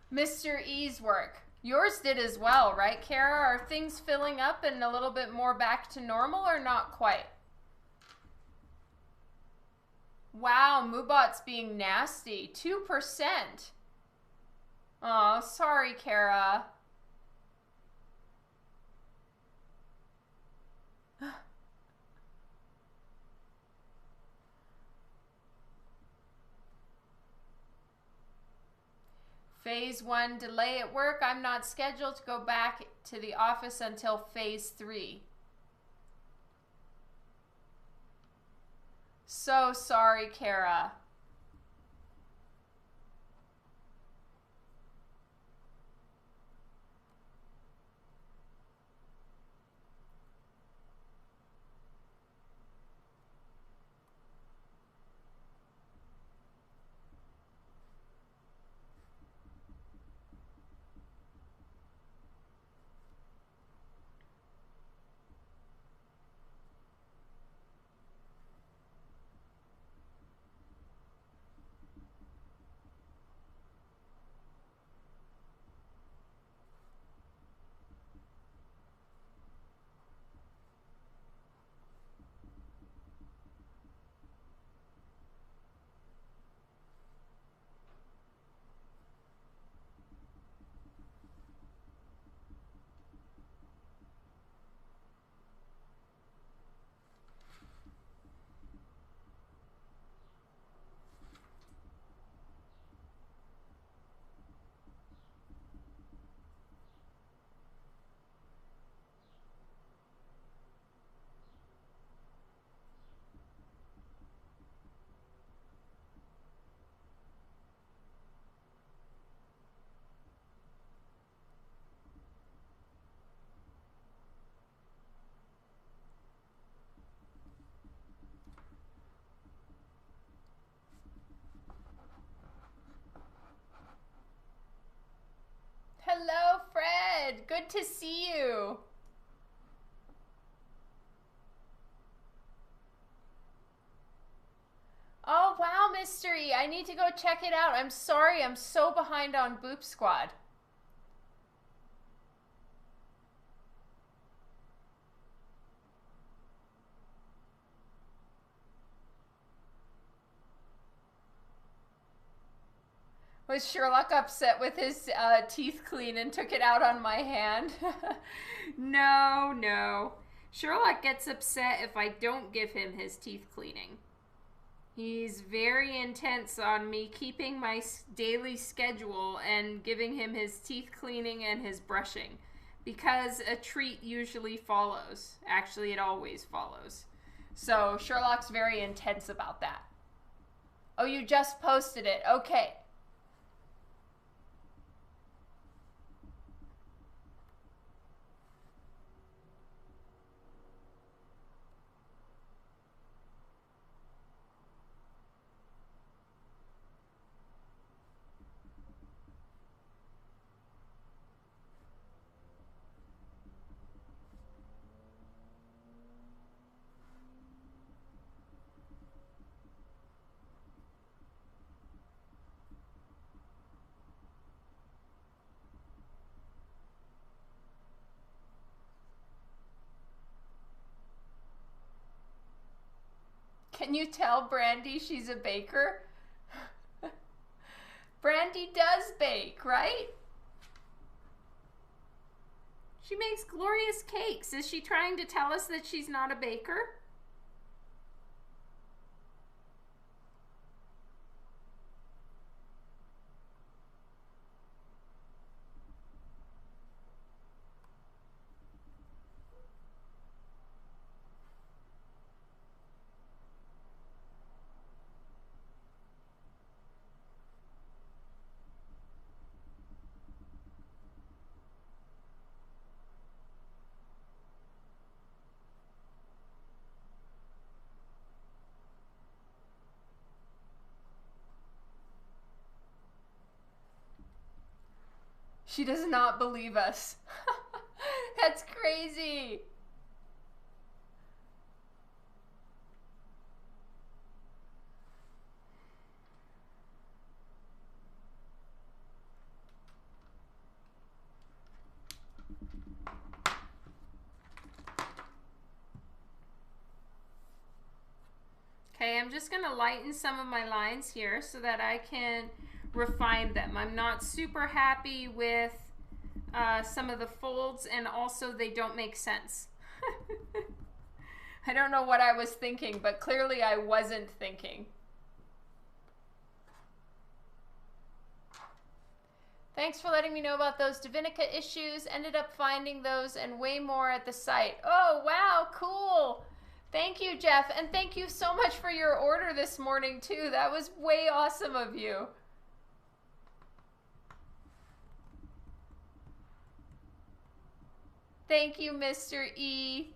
Mr. E's work. Yours did as well, right, Kara? Are things filling up and a little bit more back to normal or not quite? Wow, Moobot's being nasty. 2%. Oh, sorry, Kara. Phase 1 delay at work. I'm not scheduled to go back to the office until phase 3. So sorry, Kara. Hello, Fred. Good to see you. Oh, wow, Mystery. I need to go check it out. I'm sorry. I'm so behind on Boop Squad. Was Sherlock upset with his teeth clean and took it out on my hand? No, no. Sherlock gets upset if I don't give him his teeth cleaning. He's very intense on me keeping my daily schedule and giving him his teeth cleaning and his brushing, because a treat usually follows. Actually, it always follows. So Sherlock's very intense about that. Oh, you just posted it. Okay. Can you tell Brandy she's a baker? Brandy does bake, right? She makes glorious cakes. Is she trying to tell us that she's not a baker? She does not believe us. That's crazy. Okay, I'm just going to lighten some of my lines here so that I can refine them. I'm not super happy with some of the folds, and also they don't make sense. I don't know what I was thinking, but clearly I wasn't thinking. Thanks for letting me know about those Divinica issues. Ended up finding those and way more at the site. Oh, wow, cool. Thank you, Jeff, and thank you so much for your order this morning, too. That was way awesome of you. Thank you, Mr. E.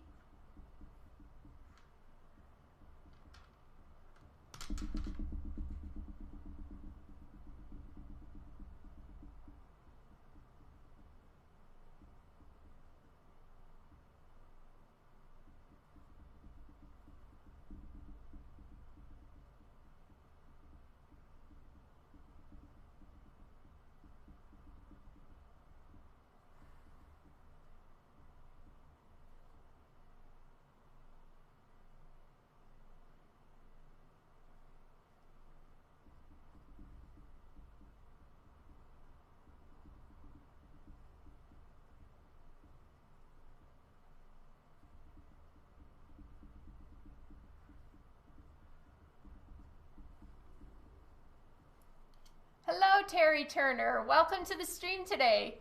Hello, Terry Turner. Welcome to the stream today.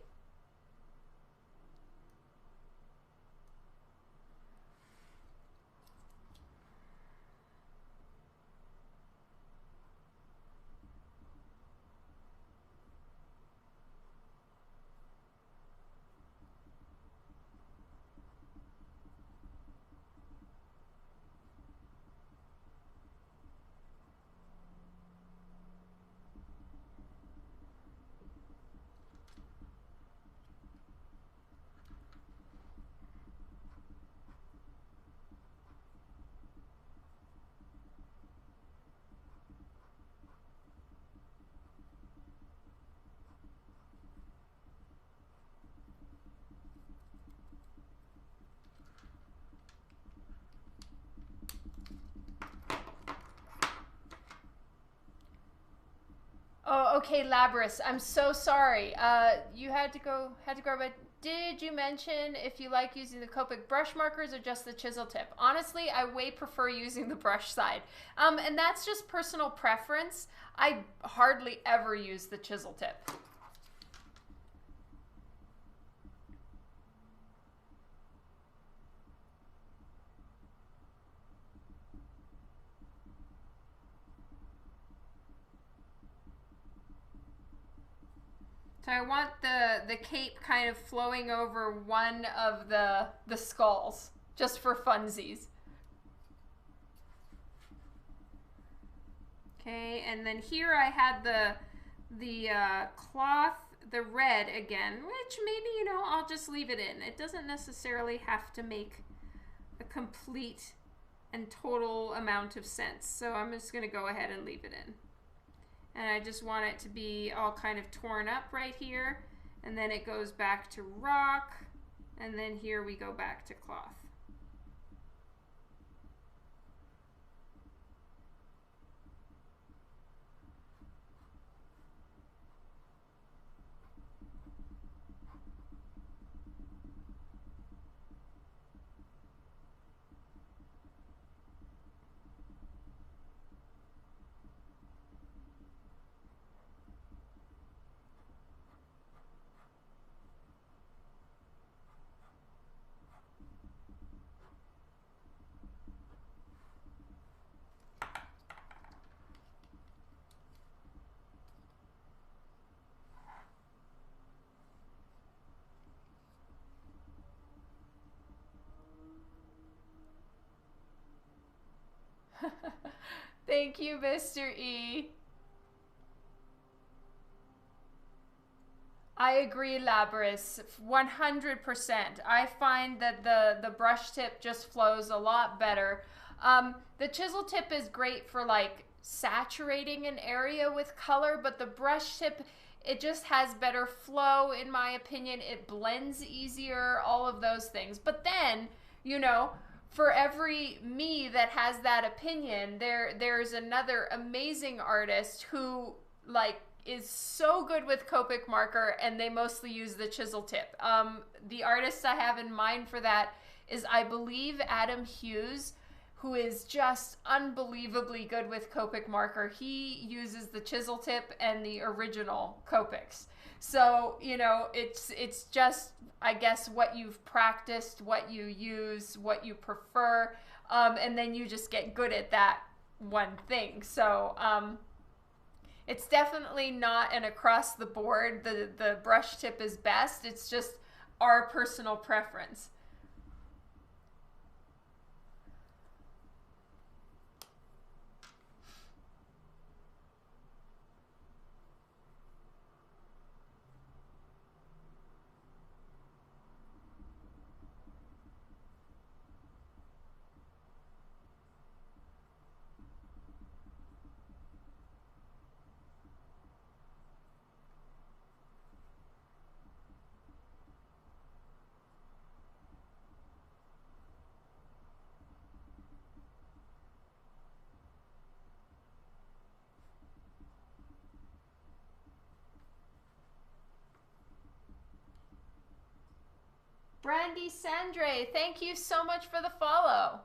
Oh, okay, Labris. I'm so sorry. You had to go, but did you mention if you like using the Copic brush markers or just the chisel tip? Honestly, I way prefer using the brush side. And that's just personal preference. I hardly ever use the chisel tip. So I want the cape kind of flowing over one of the skulls, just for funsies. Okay, and then here I had the cloth, the red again, which maybe, you know, I'll just leave it in. It doesn't necessarily have to make a complete and total amount of sense. So I'm just going to go ahead and leave it in. And I just want it to be all kind of torn up right here. And then it goes back to rock. And then here we go back to cloth. Thank you, Mr. E. I agree, Labris, 100%. I find that the brush tip just flows a lot better. The chisel tip is great for like saturating an area with color, but the brush tip, it just has better flow, in my opinion. It blends easier, all of those things. But then, you know, for every me that has that opinion, there's another amazing artist who like is so good with Copic marker, and they mostly use the chisel tip. The artist I have in mind for that is, I believe, Adam Hughes, who is just unbelievably good with Copic marker. He uses the chisel tip and the original Copics. So, you know, it's just, I guess, what you've practiced, what you use, what you prefer, and then you just get good at that one thing. So, it's definitely not an across the board, the brush tip is best. It's just our personal preference. Brandy Sandre, thank you so much for the follow.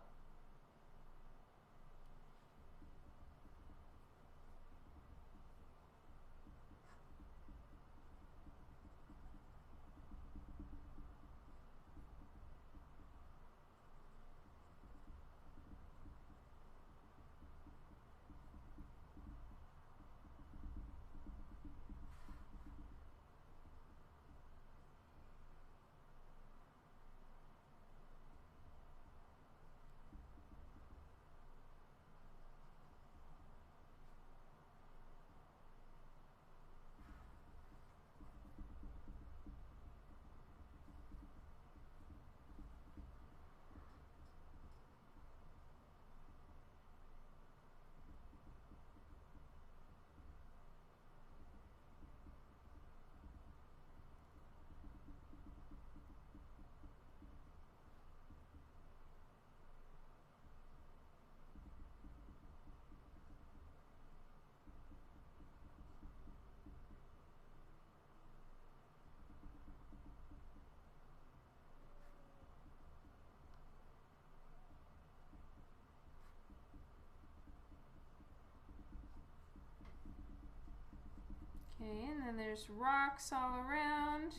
Okay, and then there's rocks all around.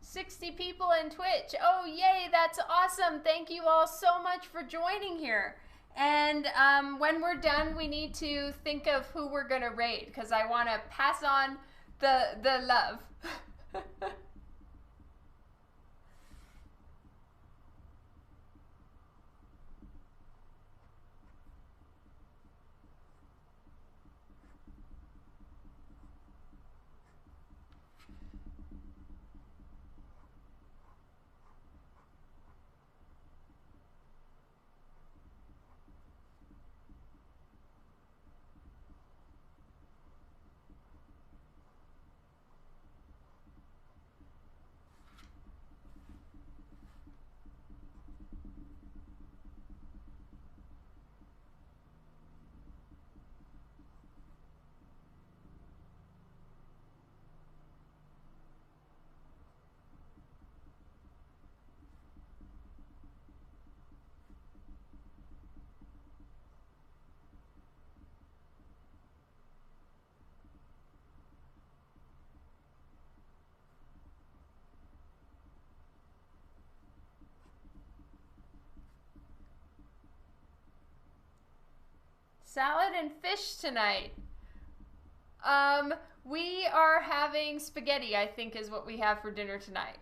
$60 people in Twitch. Oh, yay, that's awesome. Thank you all so much for joining here. And when we're done, we need to think of who we're going to raid because I want to pass on the love. Salad and fish tonight. We are having spaghetti, I think is what we have for dinner tonight.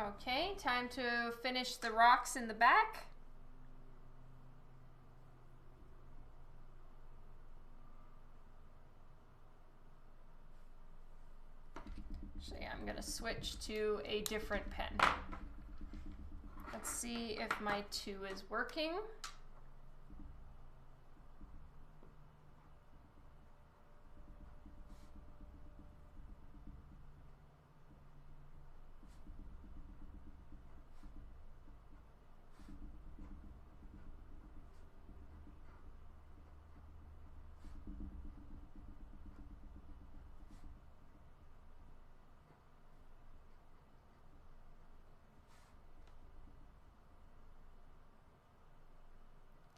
Okay, time to finish the rocks in the back. Actually, I'm gonna switch to a different pen. Let's see if my 2 is working.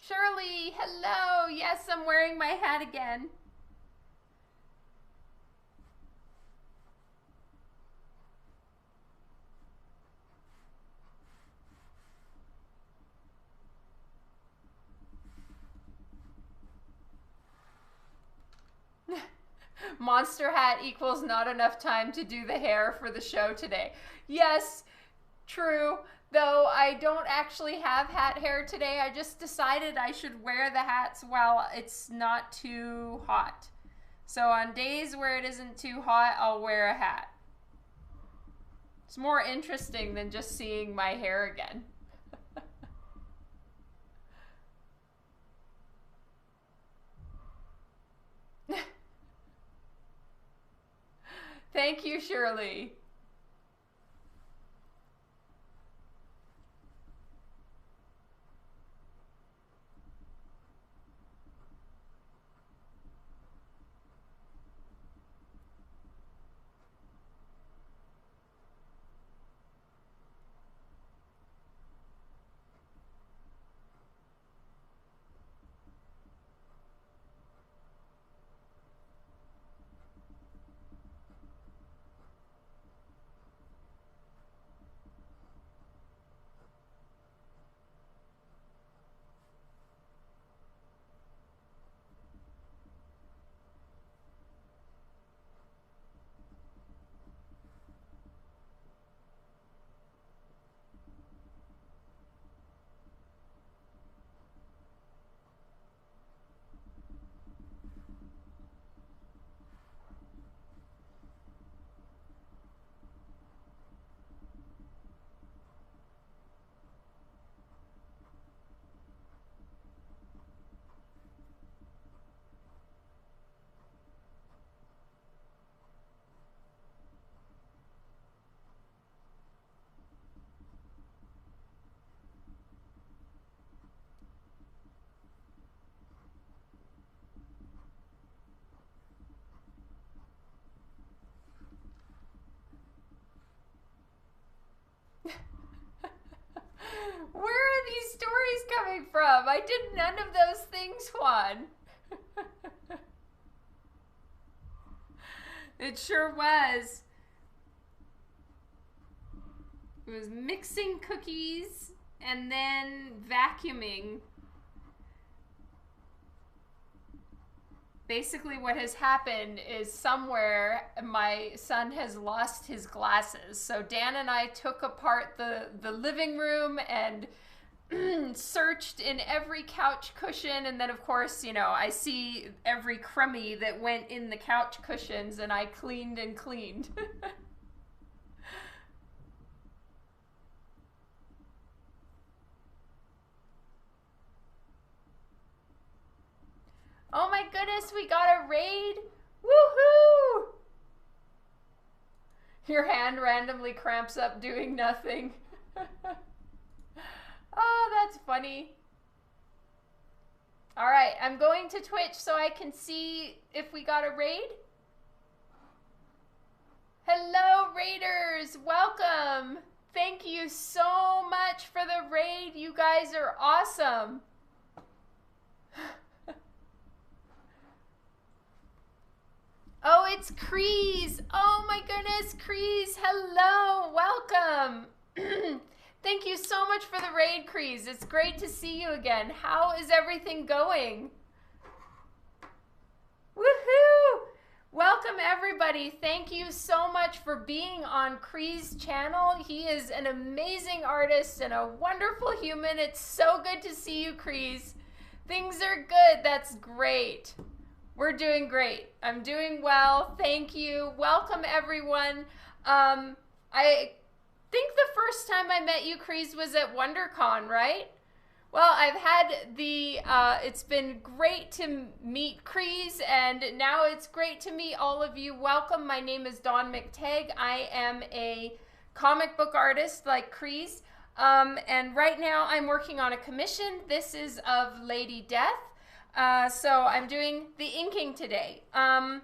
Shirley, hello. Yes, I'm wearing my hat again. Monster hat equals not enough time to do the hair for the show today. Yes, true. Though I don't actually have hat hair today. I just decided I should wear the hats while it's not too hot. So on days where it isn't too hot, I'll wear a hat. It's more interesting than just seeing my hair again. Thank you, Shirley. Where are these stories coming from? I did none of those things, Juan. It sure was. It was mixing cookies and then vacuuming. Basically what has happened is somewhere my son has lost his glasses. So Dan and I took apart the living room and searched in every couch cushion. And then of course, you know, I see every crummy that went in the couch cushions and I cleaned and cleaned. Oh my goodness, we got a raid! Woohoo! Your hand randomly cramps up doing nothing. Oh, that's funny. Alright, I'm going to Twitch so I can see if we got a raid. Hello, raiders! Welcome! Thank you so much for the raid. You guys are awesome. Oh, it's Crease. Oh my goodness, Crease. Hello, welcome. Thank you so much for the raid, Crease. It's great to see you again. How is everything going? Woohoo! Welcome everybody. Thank you so much for being on Cree's channel. He is an amazing artist and a wonderful human. It's so good to see you, Crees. Things are good. That's great. We're doing great. I'm doing well. Thank you. Welcome everyone. I think the first time I met you, Crees, was at WonderCon, right? Well, I've had it's been great to meet Crees, and now it's great to meet all of you. Welcome, my name is Dawn McTagg. I am a comic book artist like Crees, and right now I'm working on a commission. This is of Lady Death, so I'm doing the inking today. And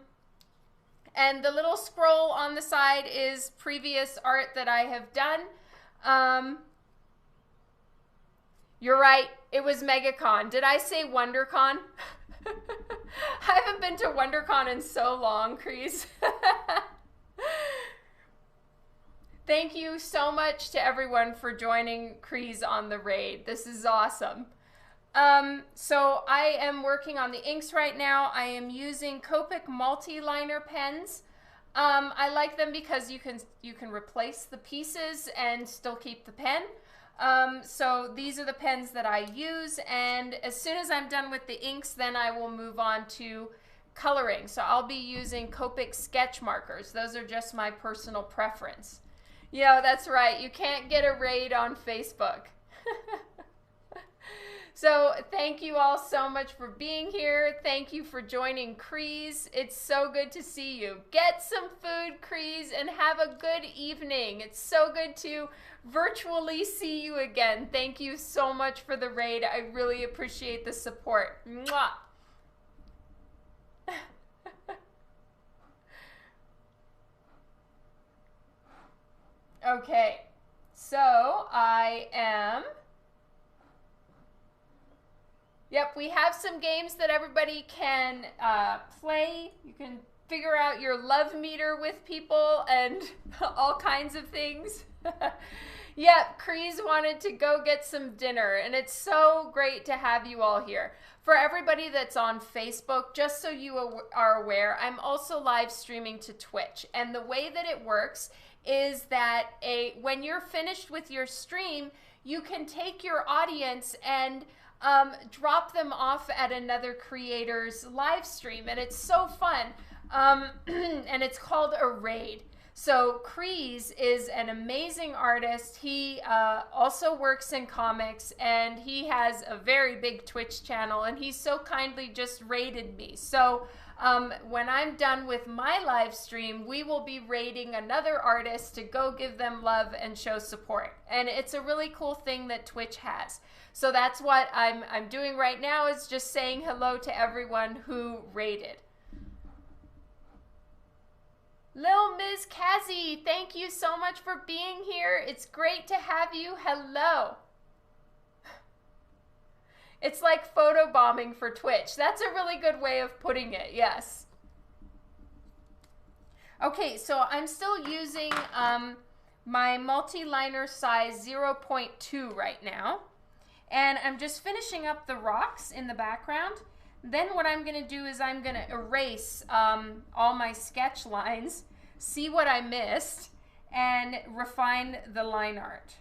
the little scroll on the side is previous art that I have done. You're right, it was MegaCon. Did I say WonderCon? I haven't been to WonderCon in so long, Crees. Thank you so much to everyone for joining Crees on the raid. This is awesome. So I am working on the inks right now. I am using Copic Multiliner pens. I like them because you can replace the pieces and still keep the pen. So these are the pens that I use, and as soon as I'm done with the inks, then I will move on to coloring. So I'll be using Copic sketch markers. Those are just my personal preference. Yeah, that's right. You can't get a raid on Facebook. So thank you all so much for being here. Thank you for joining Crees. It's so good to see you. Get some food, Crees, and have a good evening. It's so good to virtually see you again. Thank you so much for the raid. I really appreciate the support. Mwah. Okay, so I am... Yep, we have some games that everybody can play. You can figure out your love meter with people and all kinds of things. Yep, Crees wanted to go get some dinner, and it's so great to have you all here. For everybody that's on Facebook, just so you are aware, I'm also live streaming to Twitch. And the way that it works is that when you're finished with your stream, you can take your audience and drop them off at another creator's live stream, and it's so fun. And it's called a raid. So Crees is an amazing artist. He also works in comics, and he has a very big Twitch channel, and he so kindly just raided me. So when I'm done with my live stream, we will be raiding another artist to go give them love and show support. And it's a really cool thing that Twitch has. So that's what I'm doing right now, is just saying hello to everyone who raided. Lil Ms. Kazzy, thank you so much for being here. It's great to have you. Hello. It's like photobombing for Twitch. That's a really good way of putting it, yes. Okay, so I'm still using my Multiliner size 0.2 right now. And I'm just finishing up the rocks in the background. Then what I'm going to do is I'm going to erase all my sketch lines, see what I missed, and refine the line art.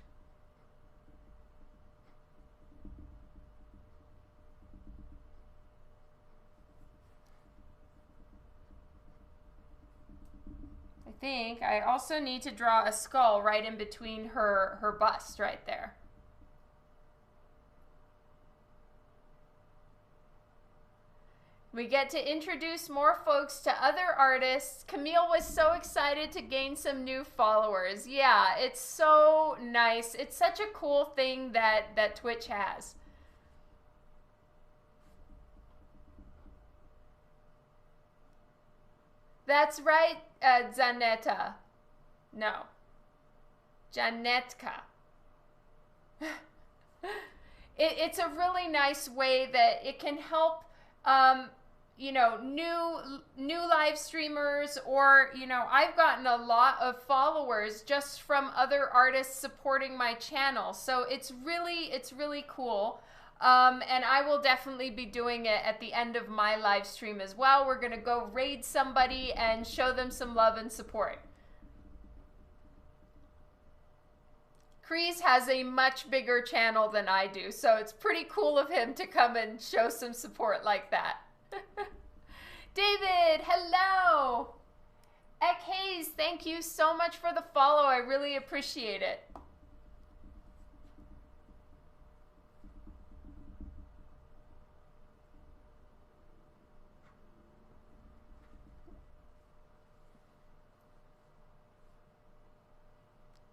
I think I also need to draw a skull right in between her bust right there. We get to introduce more folks to other artists. Camille was so excited to gain some new followers. Yeah, it's so nice. It's such a cool thing that Twitch has. That's right, Zanetta. No. Janetka. It's a really nice way that it can help you know, new live streamers, or, you know, I've gotten a lot of followers just from other artists supporting my channel. So it's really cool. And I will definitely be doing it at the end of my live stream as well. We're going to go raid somebody and show them some love and support. Kreese has a much bigger channel than I do, so it's pretty cool of him to come and show some support like that. David, hello! Ek Hayes, thank you so much for the follow. I really appreciate it.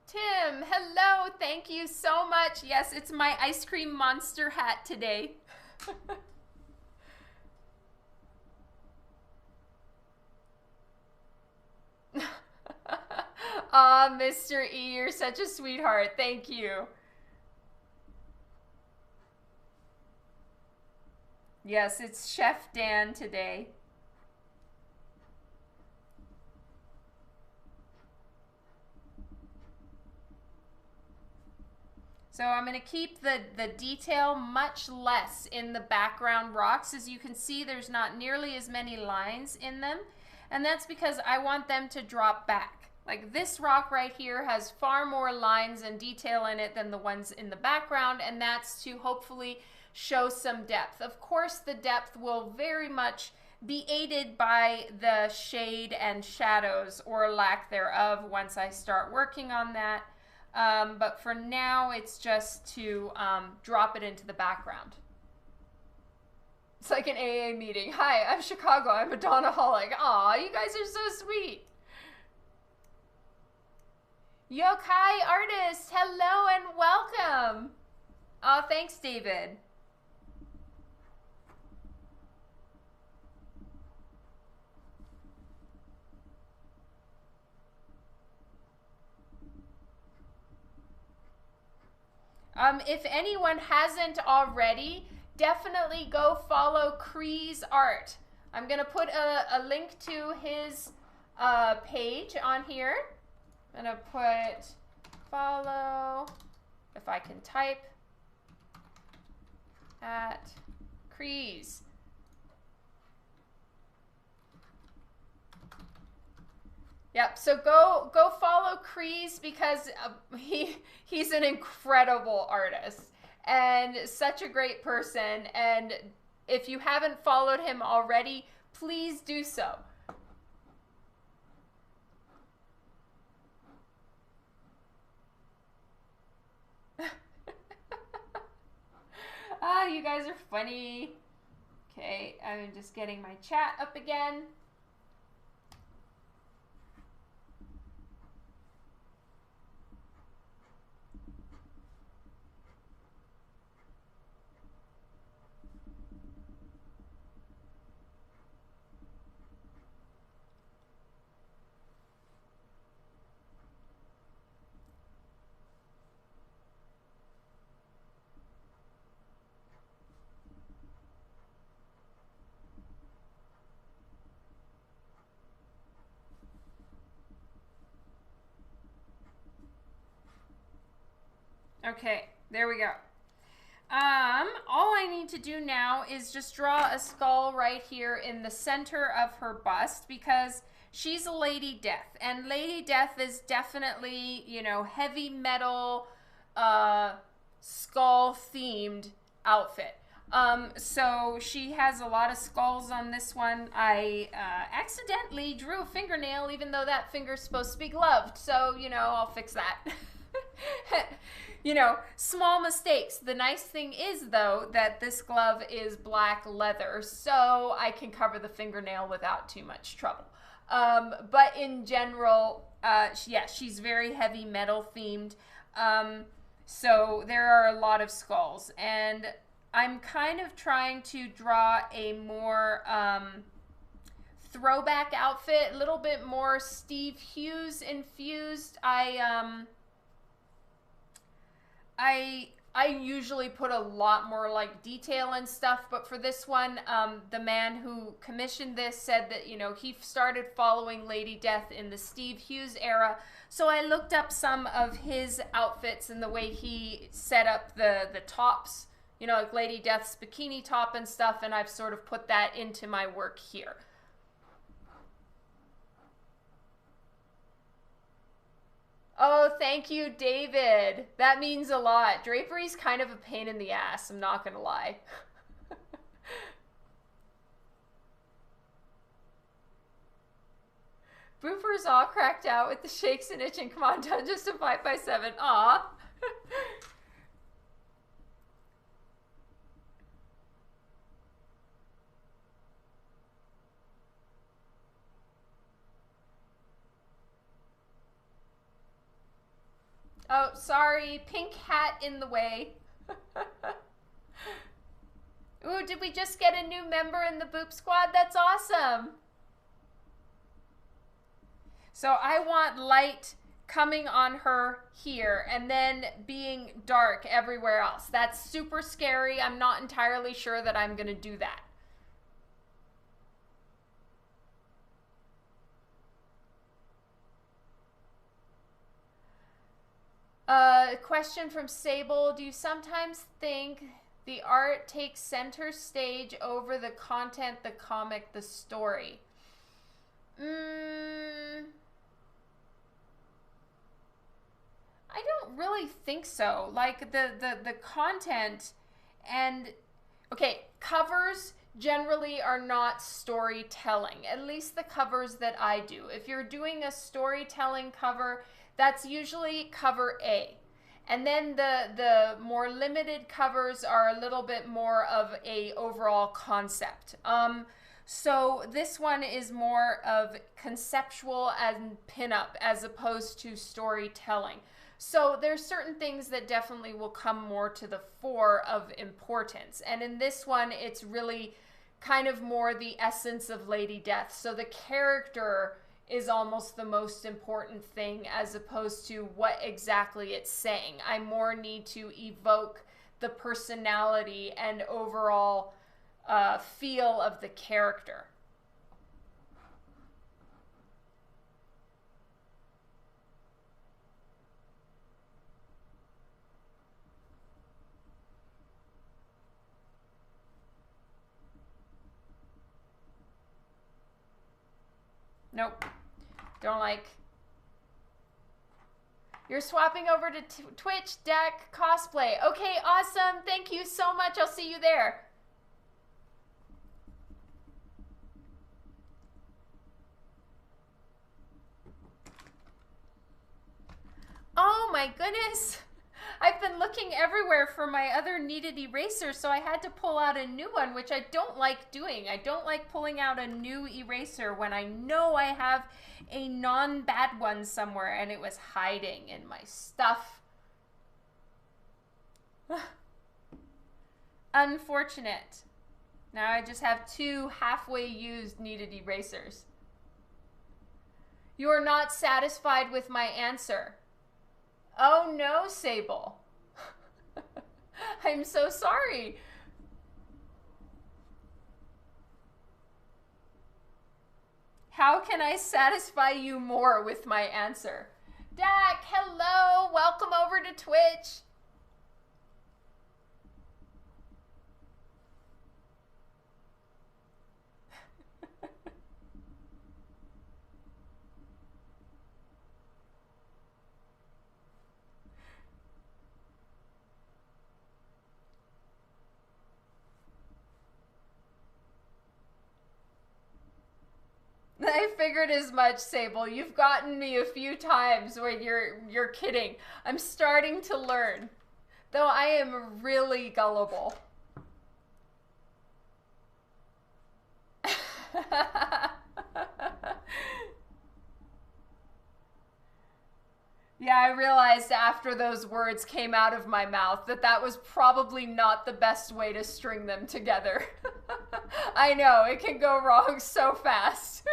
Tim, hello. Thank you so much. Yes, it's my ice cream monster hat today. Aw, Mr. E, you're such a sweetheart. Thank you. Yes, it's Chef Dan today. So I'm going to keep the detail much less in the background rocks. As you can see, there's not nearly as many lines in them. And that's because I want them to drop back. Like this rock right here has far more lines and detail in it than the ones in the background. And that's to hopefully show some depth. Of course, the depth will very much be aided by the shade and shadows or lack thereof once I start working on that. But for now, it's just to drop it into the background. It's like an AA meeting. Hi, I'm Chicago. I'm a Donaholic. Aw, you guys are so sweet. Yokai Artist, hello and welcome. Aw, thanks, David. If anyone hasn't already, definitely go follow Kreese Art. I'm going to put a link to his page on here. I'm going to put follow, if I can type, at Kreese. Yep, so go follow Kreese because he's an incredible artist and such a great person. And if you haven't followed him already, please do so. Ah, you guys are funny. Okay, I'm just getting my chat up again. Okay, there we go. All I need to do now is just draw a skull right here in the center of her bust because she's a Lady Death. And Lady Death is definitely, you know, heavy metal, skull-themed outfit. So she has a lot of skulls on this one. I accidentally drew a fingernail even though that finger's supposed to be gloved. So, you know, I'll fix that. You know, small mistakes. The nice thing is, though, that this glove is black leather, so I can cover the fingernail without too much trouble. But in general, yeah, she's very heavy metal themed. So there are a lot of skulls, and I'm kind of trying to draw a more throwback outfit, a little bit more Steve Hughes infused. I usually put a lot more like detail and stuff, but for this one, the man who commissioned this said that, you know, he started following Lady Death in the Steve Hughes era. So I looked up some of his outfits and the way he set up the tops, you know, like Lady Death's bikini top and stuff, and I've sort of put that into my work here. Oh, thank you, David. That means a lot. Drapery's kind of a pain in the ass, I'm not gonna lie. Booper's all cracked out with the shakes and itching. Come on, done just a 5x7. Aw. Oh, sorry. Pink hat in the way. Ooh, did we just get a new member in the Boop Squad? That's awesome. So I want light coming on her here and then being dark everywhere else. That's super scary. I'm not entirely sure that I'm going to do that. Question from Sable. Do you sometimes think the art takes center stage over the content, the comic, the story? I don't really think so. Like the content and okay, covers generally are not storytelling. At least the covers that I do. If you're doing a storytelling cover, that's usually cover A. And then the more limited covers are a little bit more of a overall concept. So this one is more of conceptual and pinup as opposed to storytelling. So there's certain things that definitely will come more to the fore of importance. And in this one, it's really kind of more the essence of Lady Death. So the character is almost the most important thing as opposed to what exactly it's saying. I more need to evoke the personality and overall feel of the character. Nope. Don't like. You're swapping over to Twitch, deck, cosplay. Okay, awesome. Thank you so much. I'll see you there. Oh my goodness. I've been looking everywhere for my other kneaded eraser, so I had to pull out a new one, which I don't like doing. I don't like pulling out a new eraser when I know I have a non-bad one somewhere, and it was hiding in my stuff. Unfortunate. Now I just have 2 halfway used kneaded erasers. You are not satisfied with my answer. Oh no, Sable. I'm so sorry. How can I satisfy you more with my answer? Dak, hello. Welcome over to Twitch. I figured as much, Sable. You've gotten me a few times when you're kidding. I'm starting to learn. Though I am really gullible. Yeah, I realized after those words came out of my mouth that that was probably not the best way to string them together. I know, it can go wrong so fast.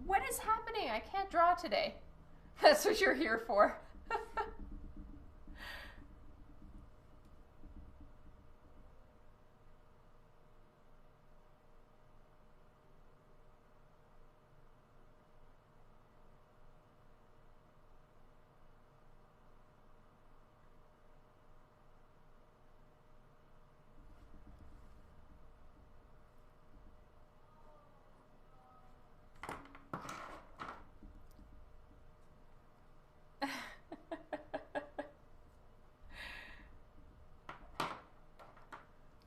What is happening? I can't draw today. That's what you're here for.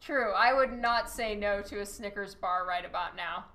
True, I would not say no to a Snickers bar right about now.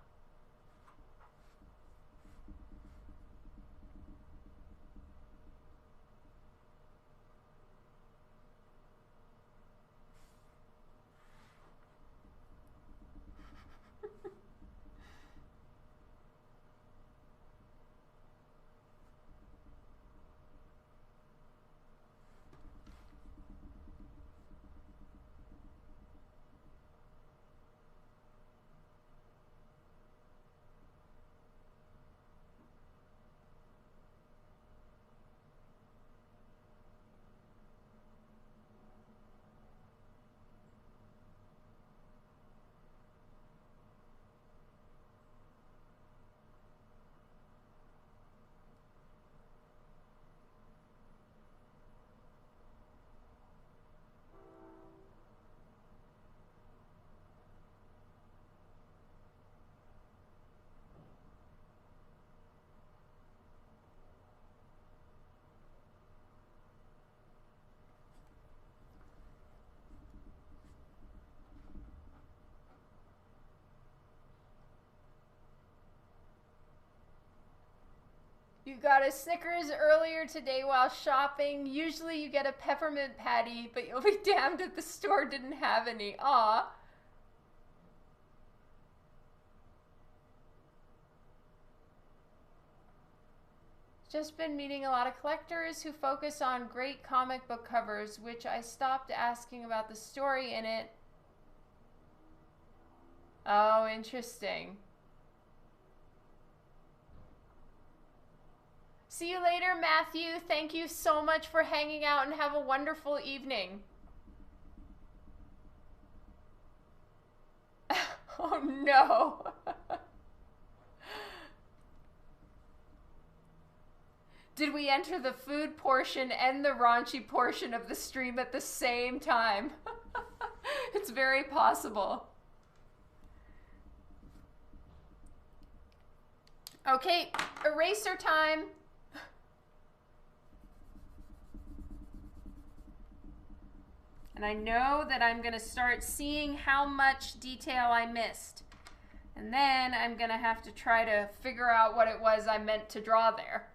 You got a Snickers earlier today while shopping. Usually you get a peppermint patty, but you'll be damned if the store didn't have any. Aw. Just been meeting a lot of collectors who focus on great comic book covers, which I stopped asking about the story in it. Oh, interesting. See you later, Matthew. Thank you so much for hanging out and have a wonderful evening. Oh no. Did we enter the food portion and the raunchy portion of the stream at the same time? It's very possible. Okay, eraser time. And I know that I'm going to start seeing how much detail I missed. And then I'm going to have to try to figure out what it was I meant to draw there.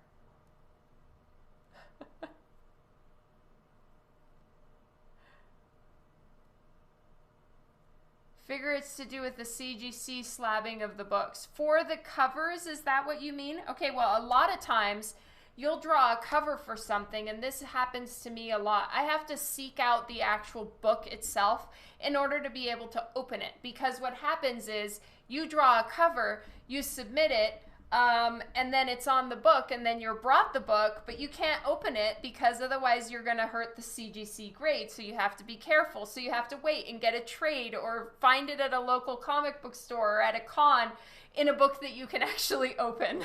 Figure it's to do with the CGC slabbing of the books. For the covers, is that what you mean? Okay, well, a lot of times you'll draw a cover for something, and this happens to me a lot. I have to seek out the actual book itself in order to be able to open it, because what happens is you draw a cover, you submit it, and then it's on the book, and then you're brought the book, but you can't open it because otherwise you're going to hurt the CGC grade, so you have to be careful. So you have to wait and get a trade or find it at a local comic book store or at a con in a book that you can actually open.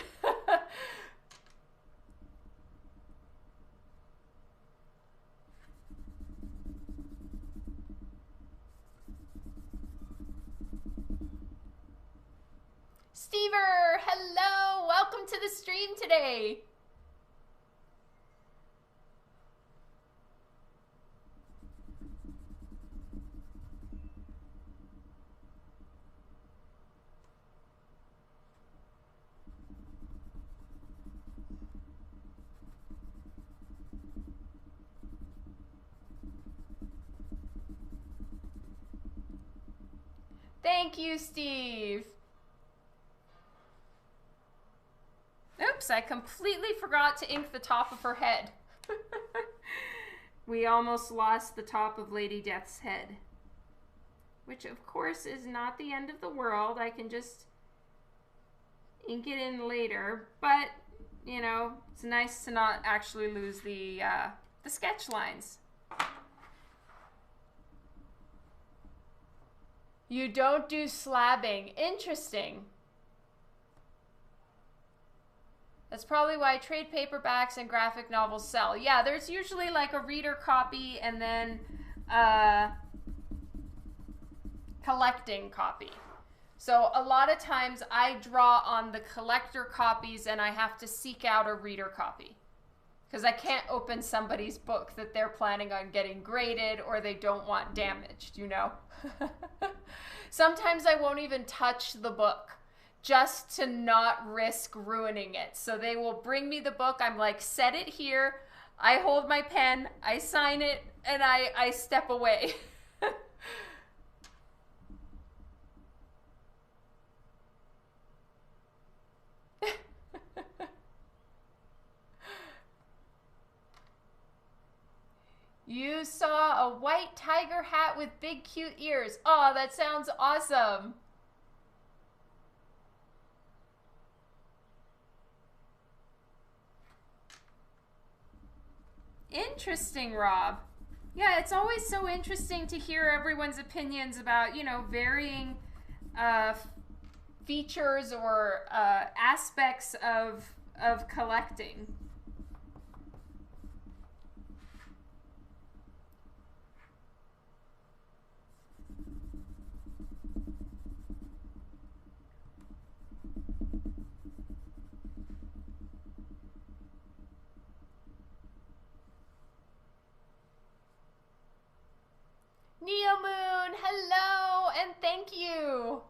Stever, hello, welcome to the stream today. Thank you, Steve. Oops, I completely forgot to ink the top of her head. We almost lost the top of Lady Death's head. Which, of course, is not the end of the world. I can just ink it in later, but you know, it's nice to not actually lose the sketch lines. You don't do slabbing. Interesting. That's probably why trade paperbacks and graphic novels sell. Yeah, there's usually like a reader copy and then collecting copy. So a lot of times I draw on the collector copies and I have to seek out a reader copy. Because I can't open somebody's book that they're planning on getting graded or they don't want damaged, you know? Sometimes I won't even touch the book just to not risk ruining it. So they will bring me the book. I'm like, set it here. I hold my pen, I sign it, and I step away. You saw a white tiger hat with big cute ears. Oh, that sounds awesome. Interesting, Rob. Yeah, it's always so interesting to hear everyone's opinions about, you know, varying features or aspects of collecting. Neo Moon, hello, and thank you.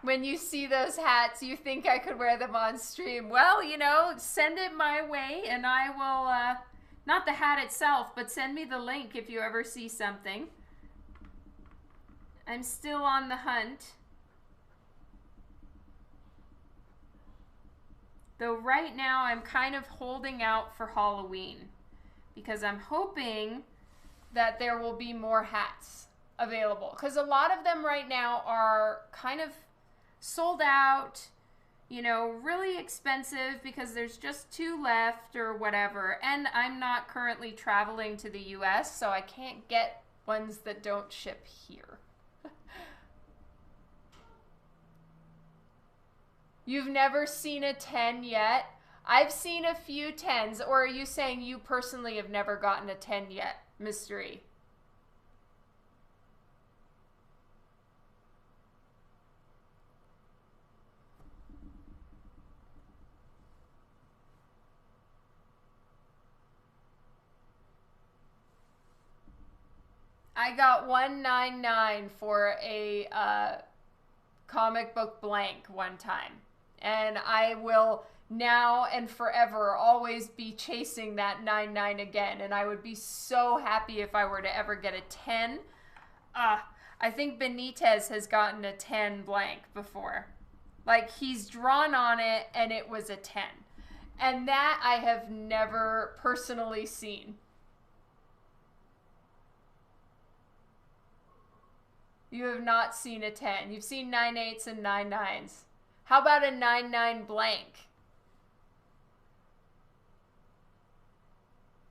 When you see those hats, you think I could wear them on stream. Well, you know, send it my way and I will, not the hat itself, but send me the link if you ever see something. I'm still on the hunt. Though right now I'm kind of holding out for Halloween because I'm hoping that there will be more hats available. Because a lot of them right now are kind of sold out, you know, really expensive because there's just 2 left or whatever. And I'm not currently traveling to the US, so I can't get ones that don't ship here. You've never seen a 10 yet? I've seen a few 10s, or are you saying you personally have never gotten a 10 yet, Mystery? I got $1.99 for a comic book blank one time. And I will now and forever always be chasing that 99 again. And I would be so happy if I were to ever get a 10. I think Benitez has gotten a 10 blank before. Like, he's drawn on it and it was a 10. And that I have never personally seen. You have not seen a 10. You've seen 9/8s and 9/9s. How about a 9/9 blank?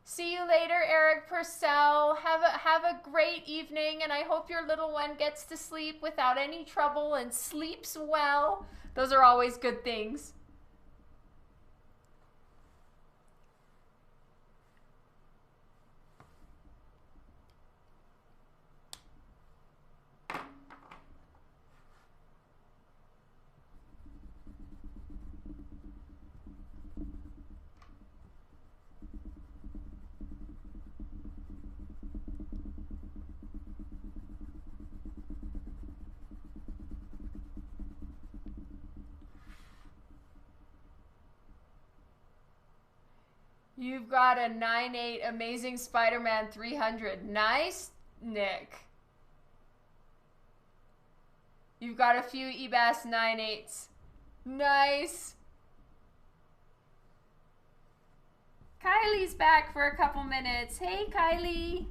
See you later, Eric Purcell. Have a great evening, and I hope your little one gets to sleep without any trouble and sleeps well. Those are always good things. You've got a 9/8 Amazing Spider-Man 300. Nice. Nick. You've got a few EBAS 9/8s. Nice. Kylie's back for a couple minutes. Hey, Kylie.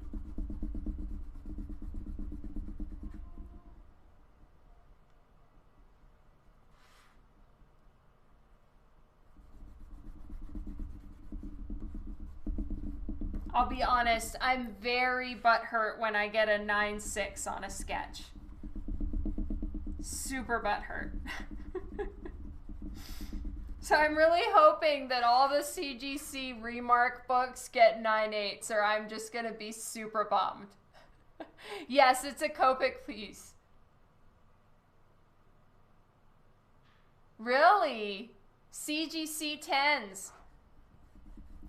I'll be honest, I'm very butthurt when I get a 9/6 on a sketch. Super butthurt. So I'm really hoping that all the CGC remark books get 9/8s, or I'm just going to be super bummed. Yes, it's a Copic piece. Really? CGC 10s.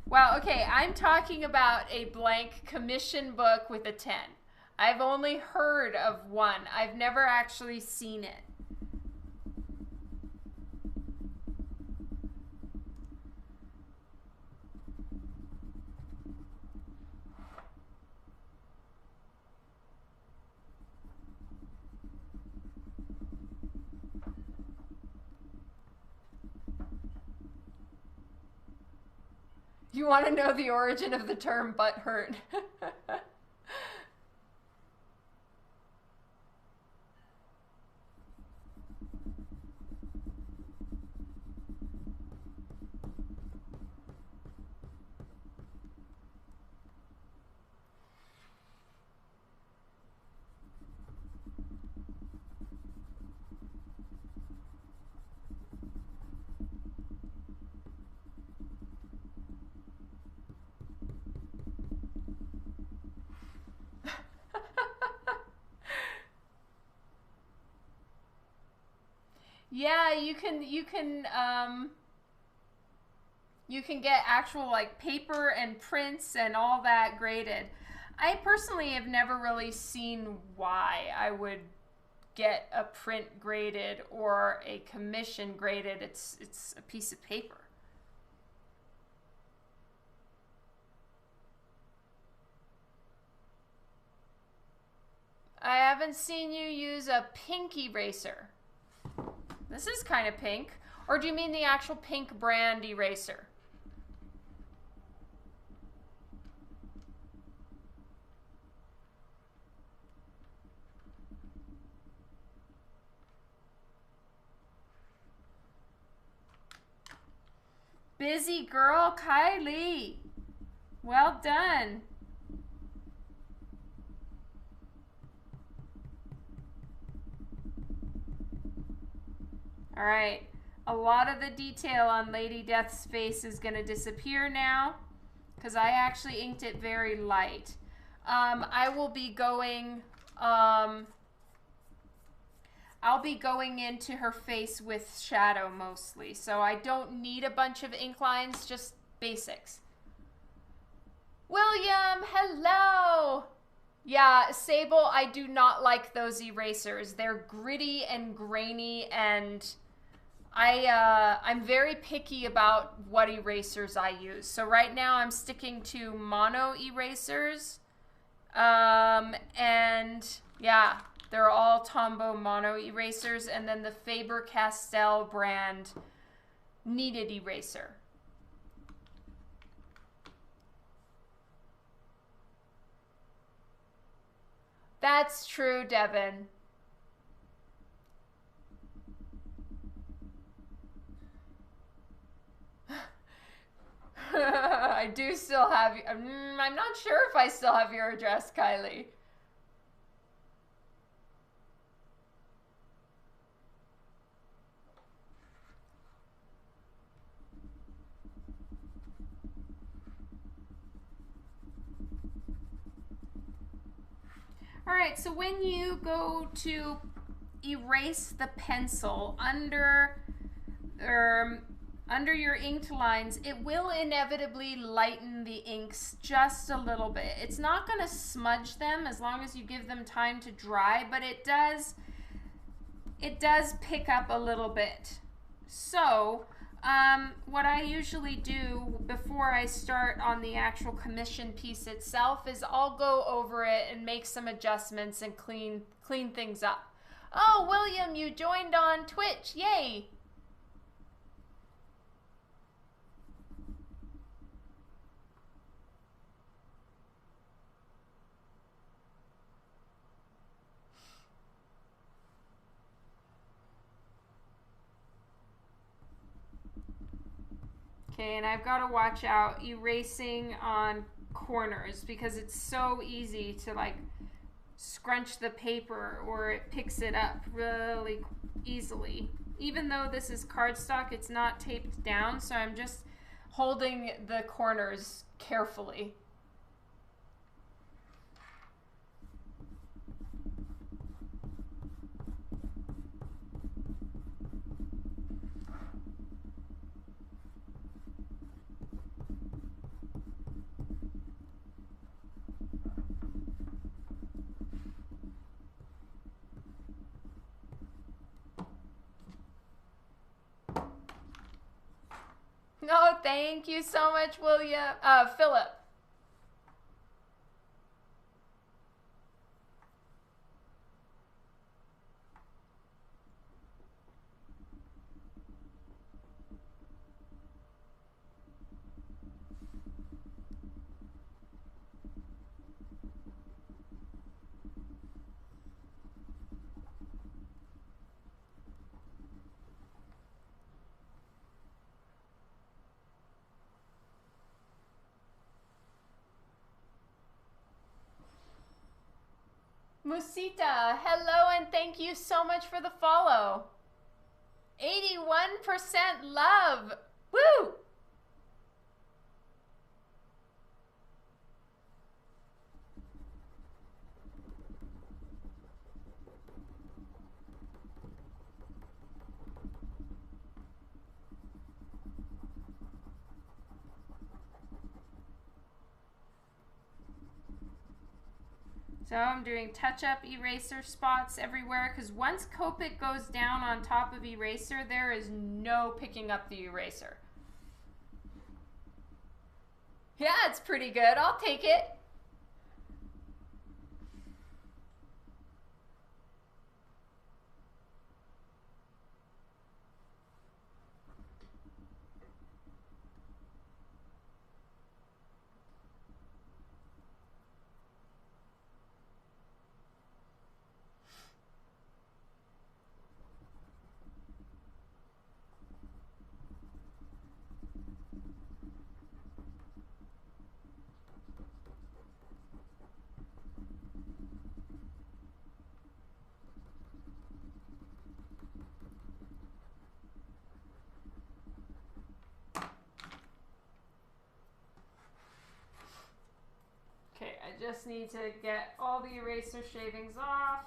Wow, okay, I'm talking about a blank commission book with a 10. I've only heard of one. I've never actually seen it. You want to know the origin of the term butthurt? Yeah, you can get actual like paper and prints and all that graded. I personally have never really seen why I would get a print graded or a commission graded. It's a piece of paper. I haven't seen you use a pink eraser. This is kind of pink. Or do you mean the actual pink brand eraser? Busy girl, Kylie. Well done. All right, a lot of the detail on Lady Death's face is going to disappear now because I actually inked it very light. I will be going, I'll be going into her face with shadow mostly, so I don't need a bunch of ink lines, just basics. William, hello! Yeah, Sable, I do not like those erasers. They're gritty and grainy, and I'm very picky about what erasers I use. So right now I'm sticking to mono erasers. And yeah, they're all Tombow mono erasers. And then the Faber-Castell brand kneaded eraser. That's true, Devin. I do still have, I'm not sure if I still have your address, Kylie. All right, so when you go to erase the pencil under your inked lines, it will inevitably lighten the inks just a little bit. It's not going to smudge them as long as you give them time to dry, but it does pick up a little bit. So What I usually do before I start on the actual commission piece itself is I'll go over it and make some adjustments and clean things up. Oh, William, you joined on Twitch. Yay! Okay, and I've got to watch out erasing on corners because it's so easy to like scrunch the paper or it picks it up really easily. Even though this is cardstock, it's not taped down, so I'm just holding the corners carefully. No, thank you so much, William. Philip. Musita, hello and thank you so much for the follow. 81% love. Woo! So I'm doing touch-up eraser spots everywhere because once Copic goes down on top of eraser, there is no picking up the eraser. Yeah, it's pretty good. I'll take it. I just need to get all the eraser shavings off.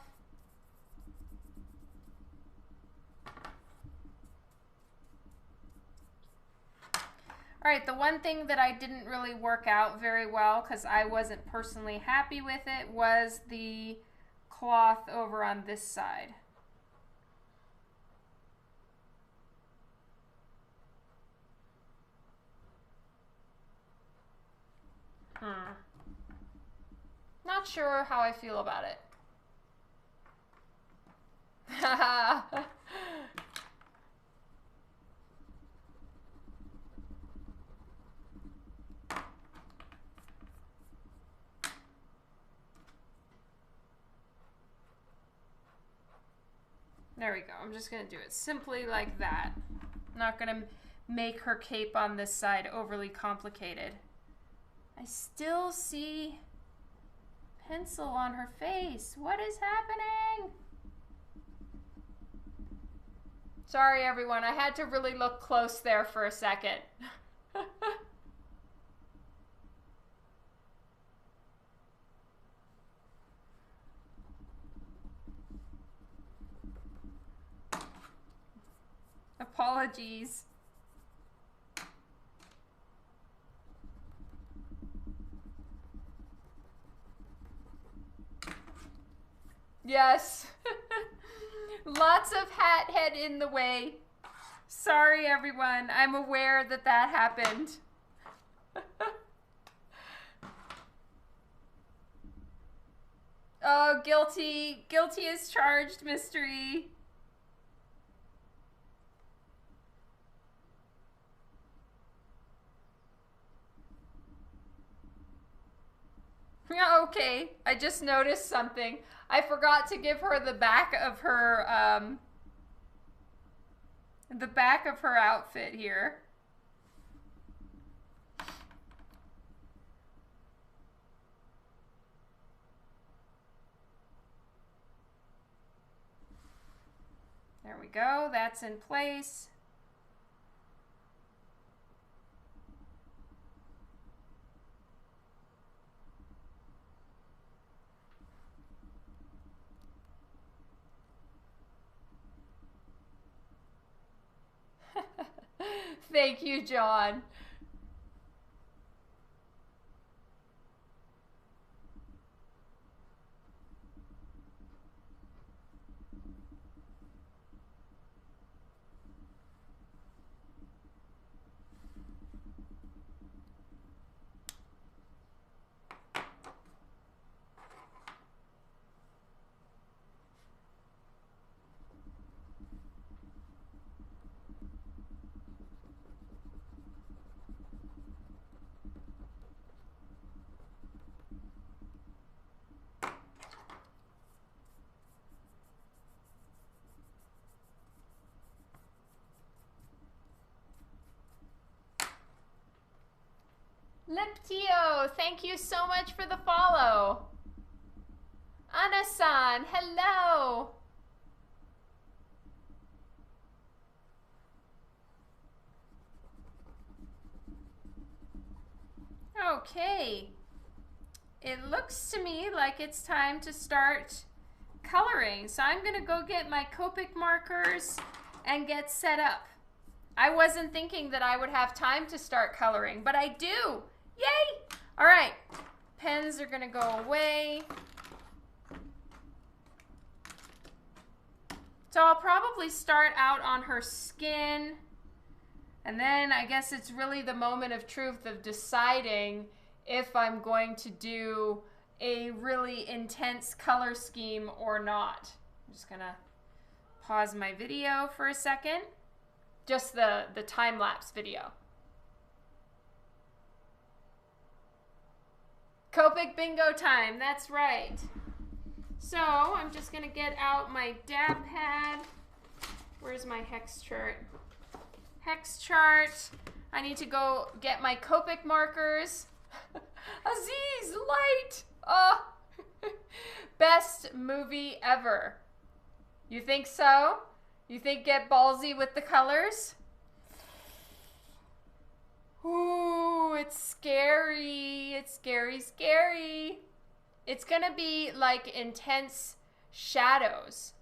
All right, the one thing that I didn't really work out very well because I wasn't personally happy with it was the cloth over on this side. Not sure how I feel about it. There we go. I'm just going to do it simply like that. I'm not going to make her cape on this side overly complicated. I still see pencil on her face. What is happening? Sorry, everyone. I had to really look close there for a second. Apologies. Yes. Lots of hat head in the way. Sorry, everyone. I'm aware that that happened. Oh, guilty. Guilty is charged, mystery. Okay, I just noticed something. I forgot to give her the back of her outfit here. There we go. That's in place. Thank you, John. Liptio, thank you so much for the follow. Anasan, hello. Okay. It looks to me like it's time to start coloring. So I'm gonna go get my Copic markers and get set up. I wasn't thinking that I would have time to start coloring, but I do. Yay! All right, pens are gonna go away. So I'll probably start out on her skin, and then I guess it's really the moment of truth of deciding if I'm going to do a really intense color scheme or not. I'm just gonna pause my video for a second. Just the time-lapse video. Copic bingo time, that's right. So I'm just gonna get out my dab pad. Where's my hex chart? Hex chart. I need to go get my Copic markers. Aziz, light! Oh, best movie ever. You think so? You think get ballsy with the colors? Ooh, it's scary. It's scary, scary. It's gonna be like intense shadows.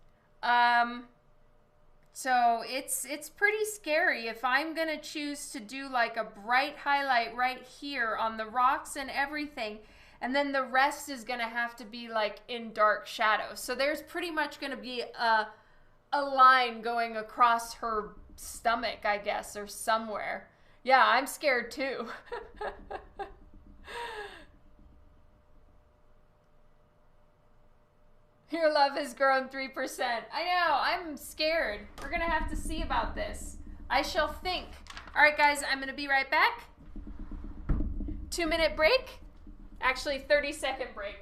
So it's pretty scary if I'm gonna choose to do like a bright highlight right here on the rocks and everything, and then the rest is gonna have to be like in dark shadows. So there's pretty much gonna be a line going across her stomach, I guess, or somewhere. Yeah, I'm scared too. Your love has grown 3%. I know, I'm scared. We're gonna have to see about this. I shall think. All right, guys, I'm gonna be right back. 2-minute break. Actually, 30-second break.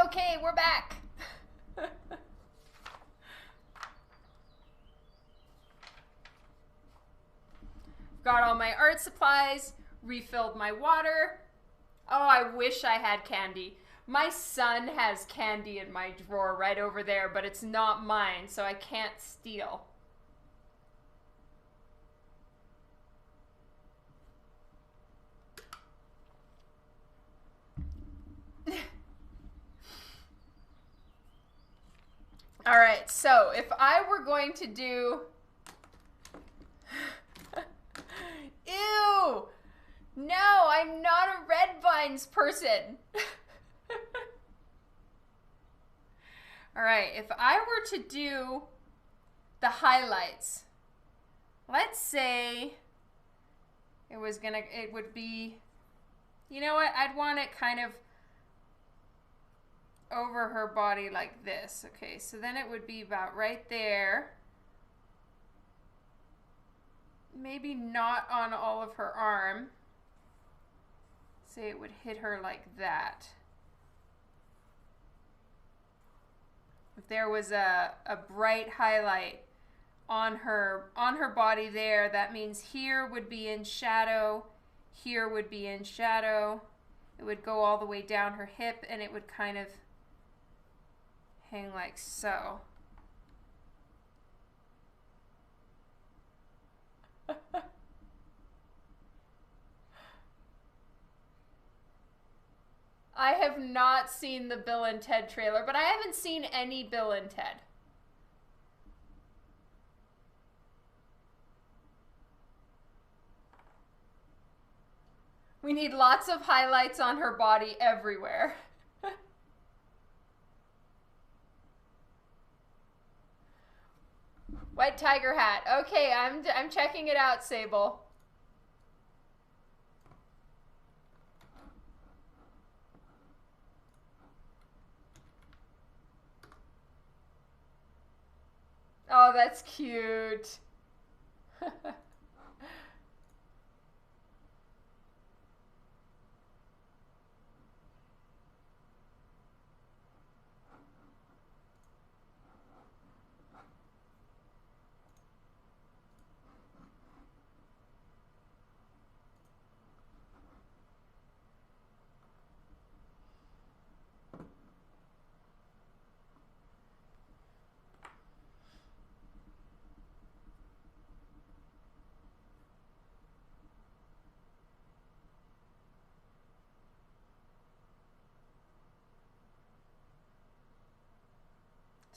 Okay, we're back. Got all my art supplies, refilled my water. Oh, I wish I had candy. My son has candy in my drawer right over there, but it's not mine, so I can't steal. All right, so if I were going to do... Ew! No, I'm not a red vines person. All right, if I were to do the highlights, let's say it would be, you know what? I'd want it kind of over her body like this. Okay, so then it would be about right there. Maybe not on all of her arm. Say it would hit her like that. If there was a bright highlight on her body there, that means here would be in shadow, here would be in shadow. It would go all the way down her hip and it would kind of hang like so. I have not seen the Bill and Ted trailer, but I haven't seen any Bill and Ted. We need lots of highlights on her body everywhere. White tiger hat. Okay, I'm checking it out, Sable. Oh, that's cute.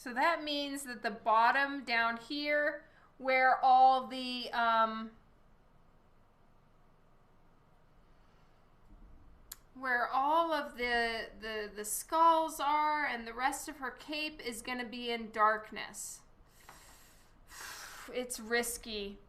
So that means that the bottom down here, where all the where all of the skulls are and the rest of her cape is going to be in darkness. It's risky.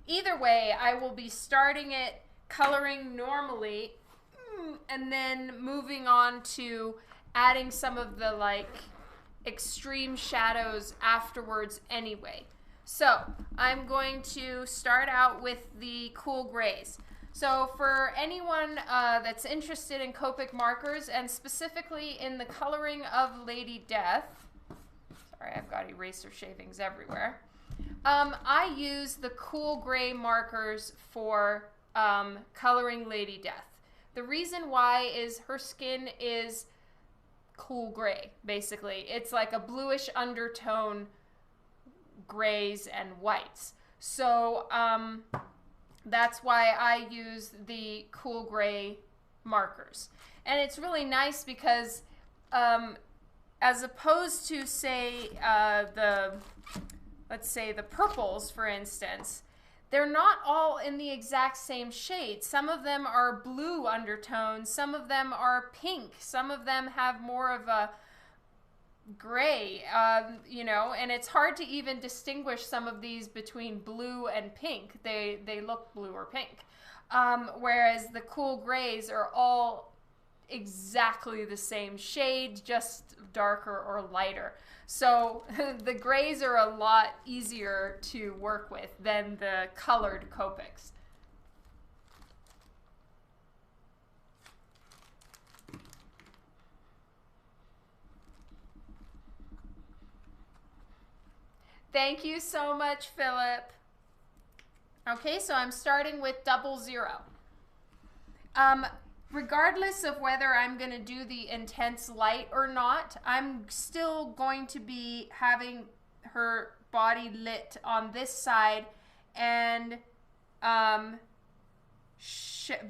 Either way, I will be starting it coloring normally and then moving on to adding some of the like extreme shadows afterwards anyway. So I'm going to start out with the cool grays. So for anyone that's interested in Copic markers and specifically in the coloring of Lady Death, sorry, I've got eraser shavings everywhere. I use the cool gray markers for coloring Lady Death. The reason why is her skin is cool gray, basically. It's like a bluish undertone, grays and whites. So that's why I use the cool gray markers. And it's really nice because as opposed to, say, let's say the purples, for instance, they're not all in the exact same shade. Some of them are blue undertones, some of them are pink, some of them have more of a gray, you know, and it's hard to even distinguish some of these between blue and pink. They look blue or pink. Whereas the cool grays are all exactly the same shade, just darker or lighter. So the grays are a lot easier to work with than the colored Copics. Thank you so much, Philip. Okay, so I'm starting with 00. Regardless of whether I'm going to do the intense light or not, I'm still going to be having her body lit on this side and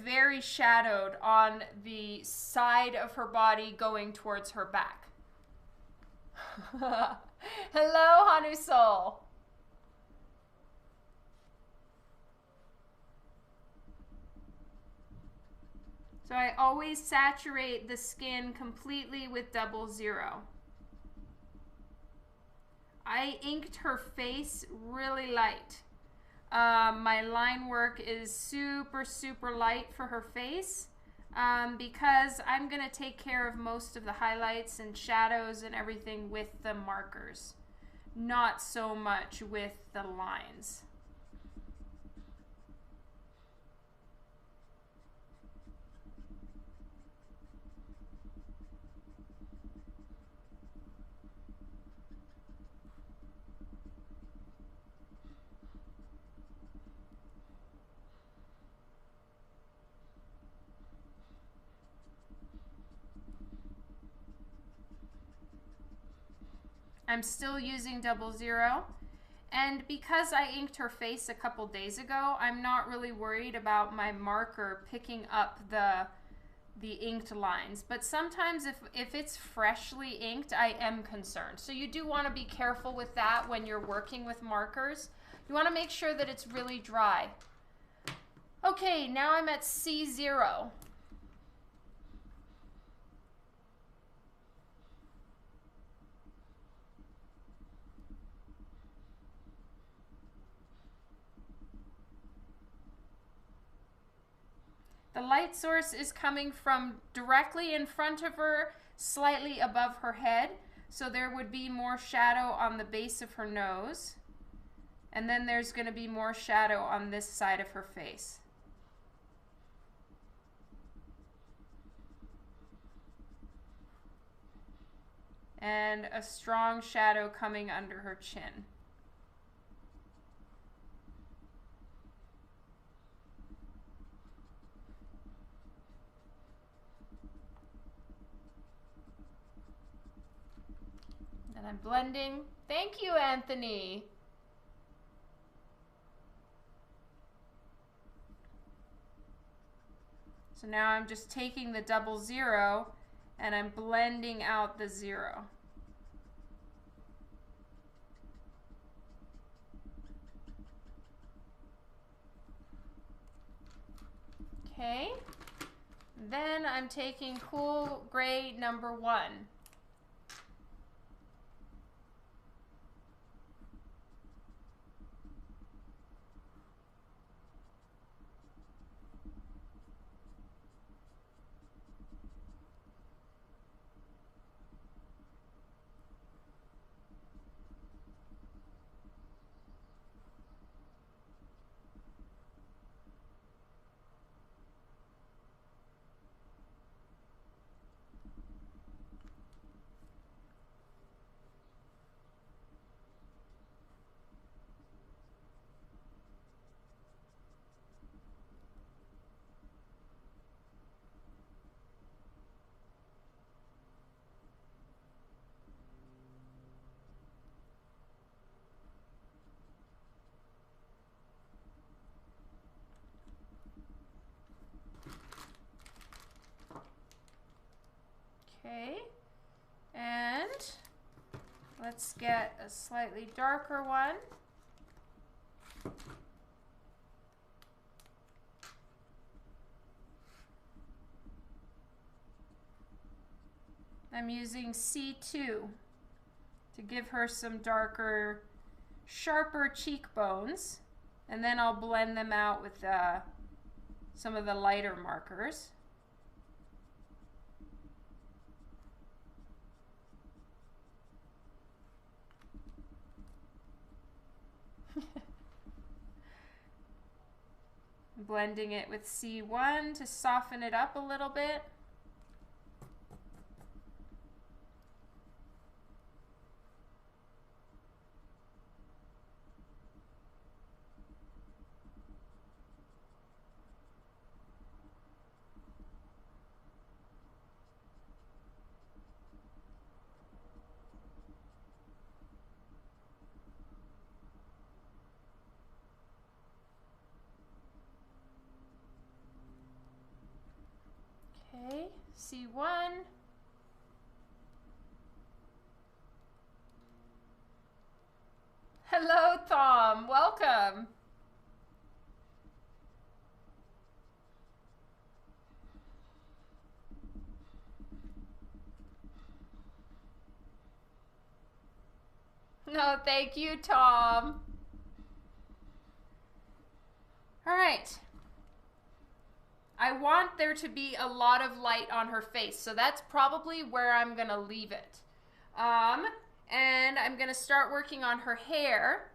very shadowed on the side of her body going towards her back. Hello, Hanu Soul. So I always saturate the skin completely with 00. I inked her face really light. My line work is super, super light for her face because I'm going to take care of most of the highlights and shadows and everything with the markers, not so much with the lines. I'm still using 00. And because I inked her face a couple days ago, I'm not really worried about my marker picking up the inked lines. But sometimes if it's freshly inked, I am concerned. So you do want to be careful with that when you're working with markers. You want to make sure that it's really dry. Okay, now I'm at C0. The light source is coming from directly in front of her, slightly above her head. So there would be more shadow on the base of her nose. And then there's going to be more shadow on this side of her face. And a strong shadow coming under her chin. And I'm blending. Thank you, Anthony. So now I'm just taking the 00 and I'm blending out the 0. Okay. Then I'm taking cool gray number 1. Okay, and let's get a slightly darker one. I'm using C2 to give her some darker, sharper cheekbones. And then I'll blend them out with some of the lighter markers. Blending it with C1 to soften it up a little bit. Okay, C1. Hello, Tom. Welcome. No, thank you, Tom. All right. I want there to be a lot of light on her face, so that's probably where I'm going to leave it. And I'm going to start working on her hair.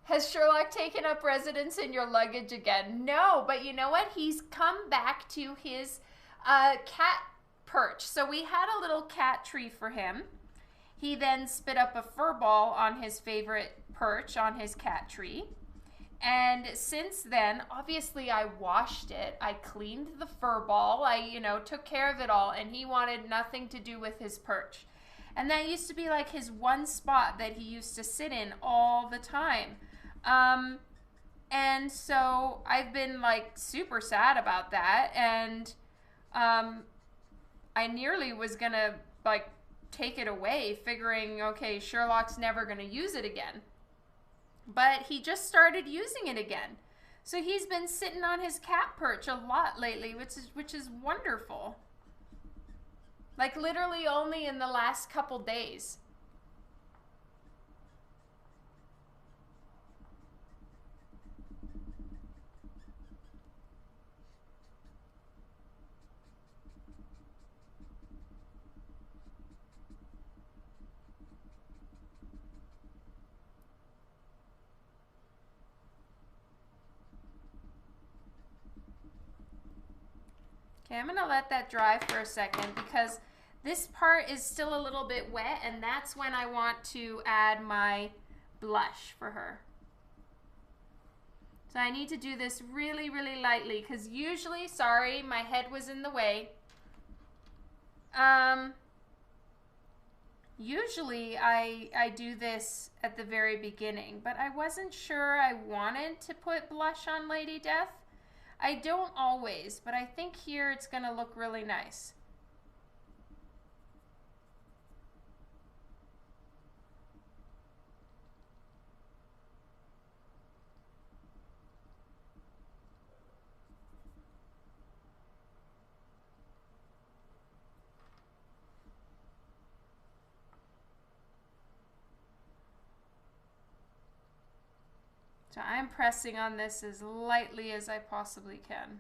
Has Sherlock taken up residence in your luggage again? No, but you know what? He's come back to his cat perch. So we had a little cat tree for him. He then spit up a fur ball on his favorite perch on his cat tree. And since then, obviously I washed it. I cleaned the fur ball. I, took care of it all, and he wanted nothing to do with his perch. And that used to be like his one spot that he used to sit in all the time. And so I've been like super sad about that. And I nearly was gonna like take it away, figuring, okay, Sherlock's never gonna use it again. But he just started using it again. So he's been sitting on his cat perch a lot lately, which is wonderful. Like literally only in the last couple days. Okay, I'm gonna let that dry for a second because this part is still a little bit wet, and that's when I want to add my blush for her. So I need to do this really, really lightly because usually, sorry, my head was in the way. Usually I do this at the very beginning, but I wasn't sure I wanted to put blush on Lady Death. I don't always, but I think here it's gonna look really nice. So I'm pressing on this as lightly as I possibly can.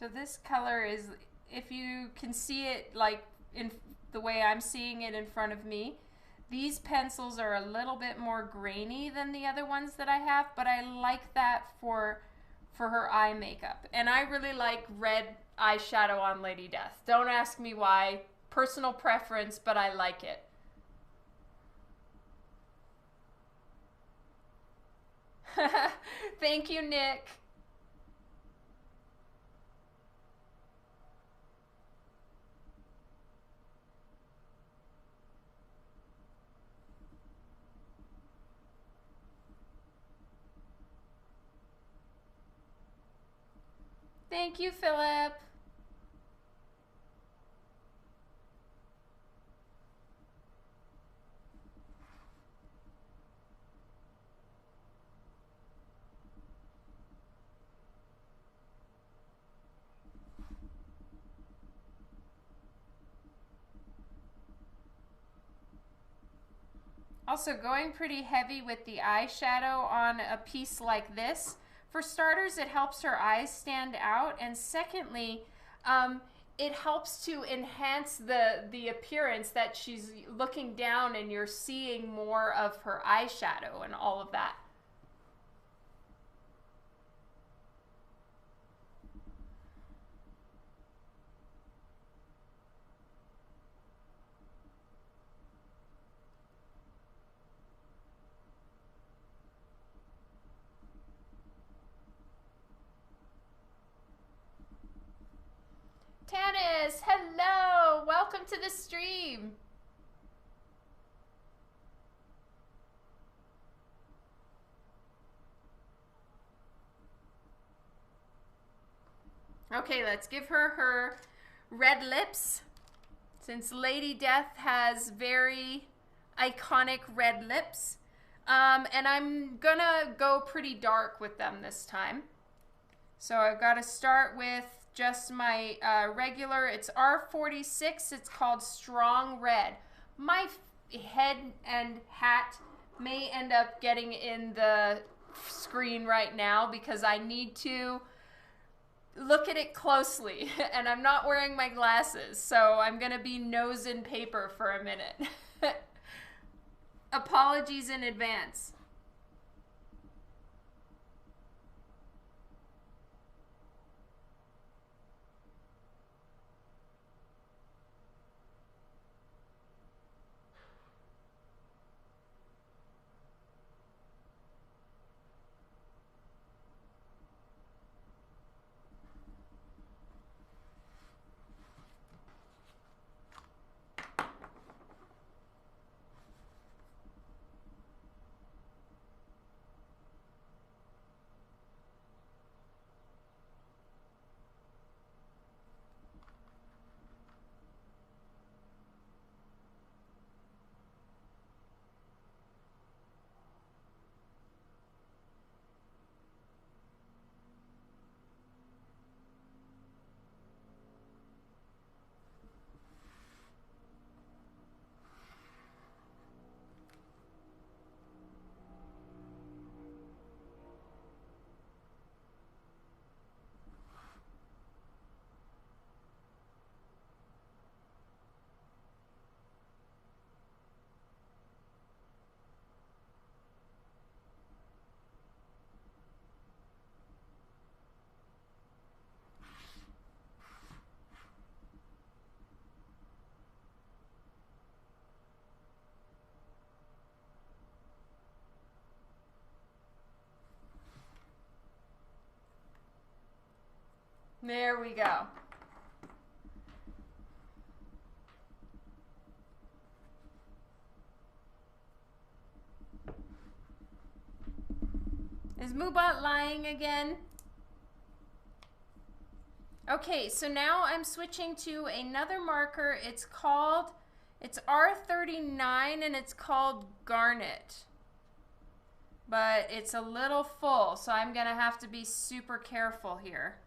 So this color is, if you can see it like in the way I'm seeing it in front of me, these pencils are a little bit more grainy than the other ones that I have, but I like that for her eye makeup. And I really like red eyeshadow on Lady Death. Don't ask me why. Personal preference, but I like it. Thank you, Nick. Thank you, Philip. Also, going pretty heavy with the eyeshadow on a piece like this. For starters, it helps her eyes stand out, and secondly, it helps to enhance the appearance that she's looking down and you're seeing more of her eyeshadow and all of that. Tanis, hello! Welcome to the stream. Okay, let's give her her red lips, since Lady Death has very iconic red lips. And I'm gonna go pretty dark with them this time. So I've got to start with just my regular, it's R46, it's called Strong Red. My head and hat may end up getting in the screen right now because I need to look at it closely and I'm not wearing my glasses, so I'm gonna be nose in paper for a minute. Apologies in advance. There we go. Is Moobot lying again? Okay, so now I'm switching to another marker. It's R39 and it's called Garnet. But it's a little full, so I'm gonna have to be super careful here.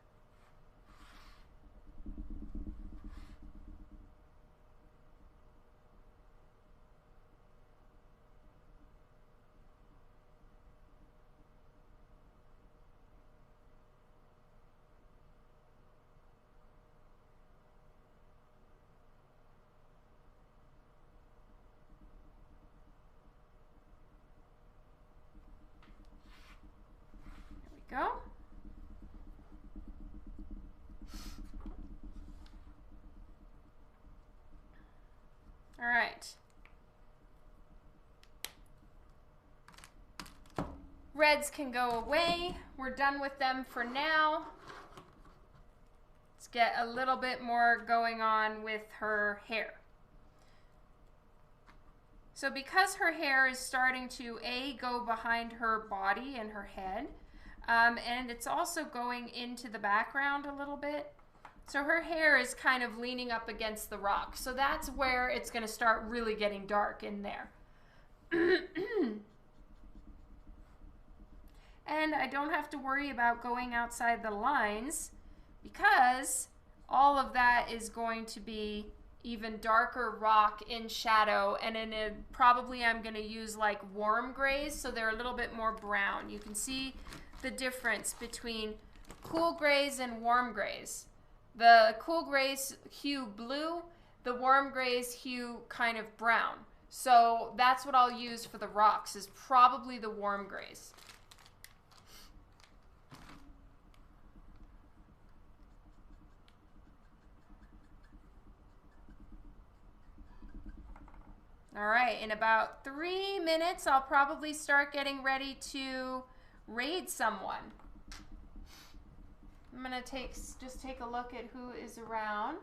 threads can go away. We're done with them for now. Let's get a little bit more going on with her hair. So because her hair is starting to go behind her body and her head, and it's also going into the background a little bit. So her hair is kind of leaning up against the rock. So that's where it's going to start really getting dark in there. And I don't have to worry about going outside the lines because all of that is going to be even darker rock in shadow, and in a, probably I'm going to use like warm grays, so they're a little bit more brown. You can see the difference between cool grays and warm grays. The cool grays hue blue, the warm grays hue kind of brown. So that's what I'll use for the rocks, is probably the warm grays. All right, in about 3 minutes, I'll probably start getting ready to raid someone. I'm gonna just take a look at who is around.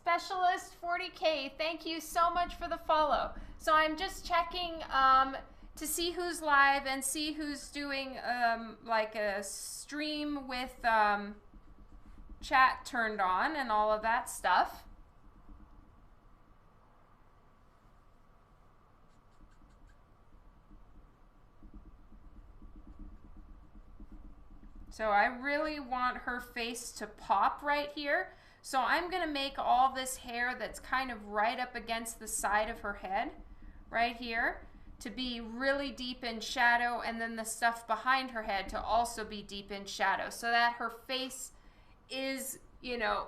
Specialist 40K, thank you so much for the follow. So I'm just checking to see who's live and see who's doing like a stream with chat turned on and all of that stuff. So I really want her face to pop right here. So I'm going to make all this hair that's kind of right up against the side of her head, right here, to be really deep in shadow, and then the stuff behind her head to also be deep in shadow, so that her face is, you know,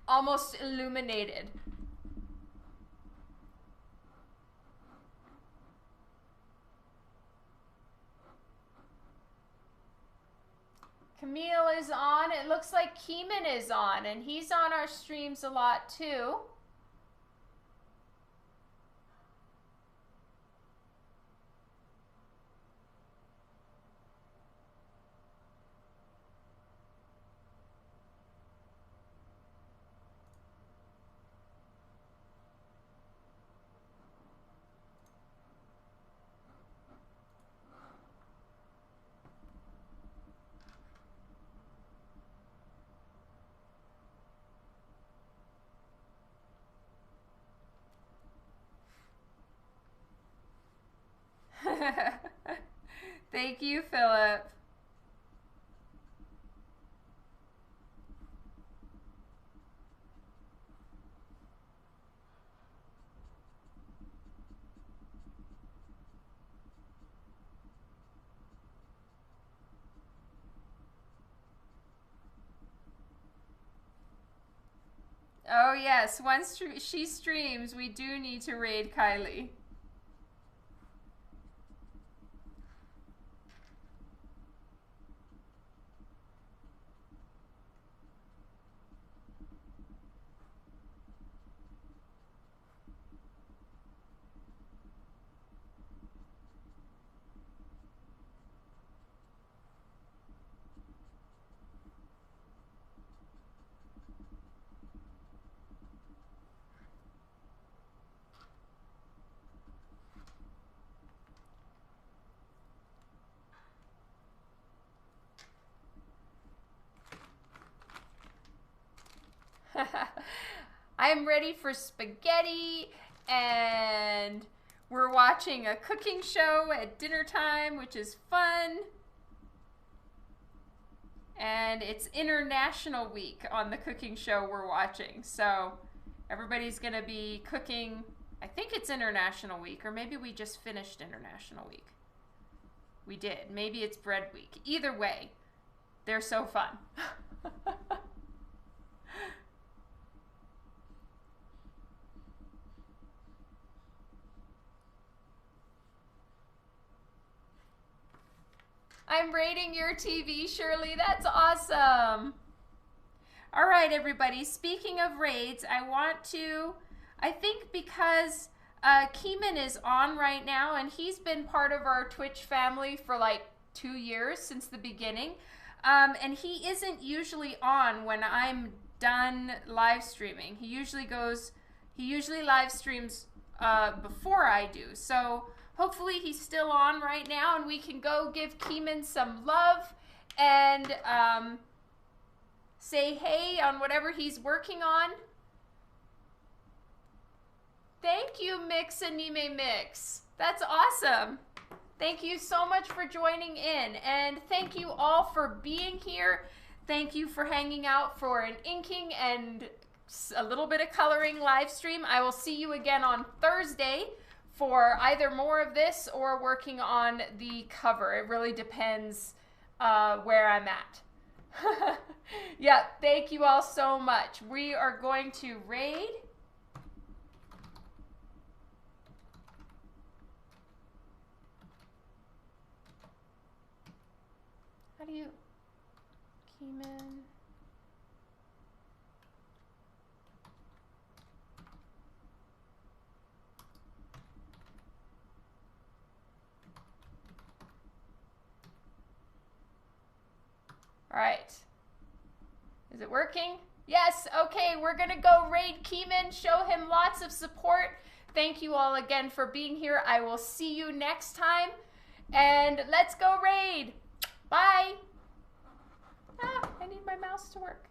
almost illuminated. Camille is on. It looks like Keeman is on, and he's on our streams a lot too. Thank you, Philip. Oh yes, once she streams, we do need to raid Kylie. I'm ready for spaghetti and We're watching a cooking show at dinner time, which is fun. And it's International Week on the cooking show we're watching. So everybody's going to be cooking. I think it's International Week, or maybe we just finished International Week. We did. Maybe it's Bread Week. Either way, they're so fun. I'm rating your TV, Shirley. That's awesome. All right, everybody. Speaking of raids, I think because Keeman is on right now, and he's been part of our Twitch family for like 2 years since the beginning. And he isn't usually on when I'm done live streaming. He usually live streams before I do. So hopefully he's still on right now, and we can go give Keeman some love and say hey on whatever he's working on. Thank you, Mix Anime Mix. That's awesome. Thank you so much for joining in, and thank you all for being here. Thank you for hanging out for an inking and a little bit of coloring live stream. I will see you again on Thursday for either more of this or working on the cover. It really depends where I'm at. Yeah, thank you all so much. We are going to raid. How do you... Keeman... All right. Is it working? Yes. Okay, we're going to go raid Keeman, show him lots of support. Thank you all again for being here. I will see you next time. And let's go raid. Bye. I need my mouse to work.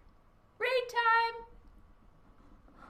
Raid time.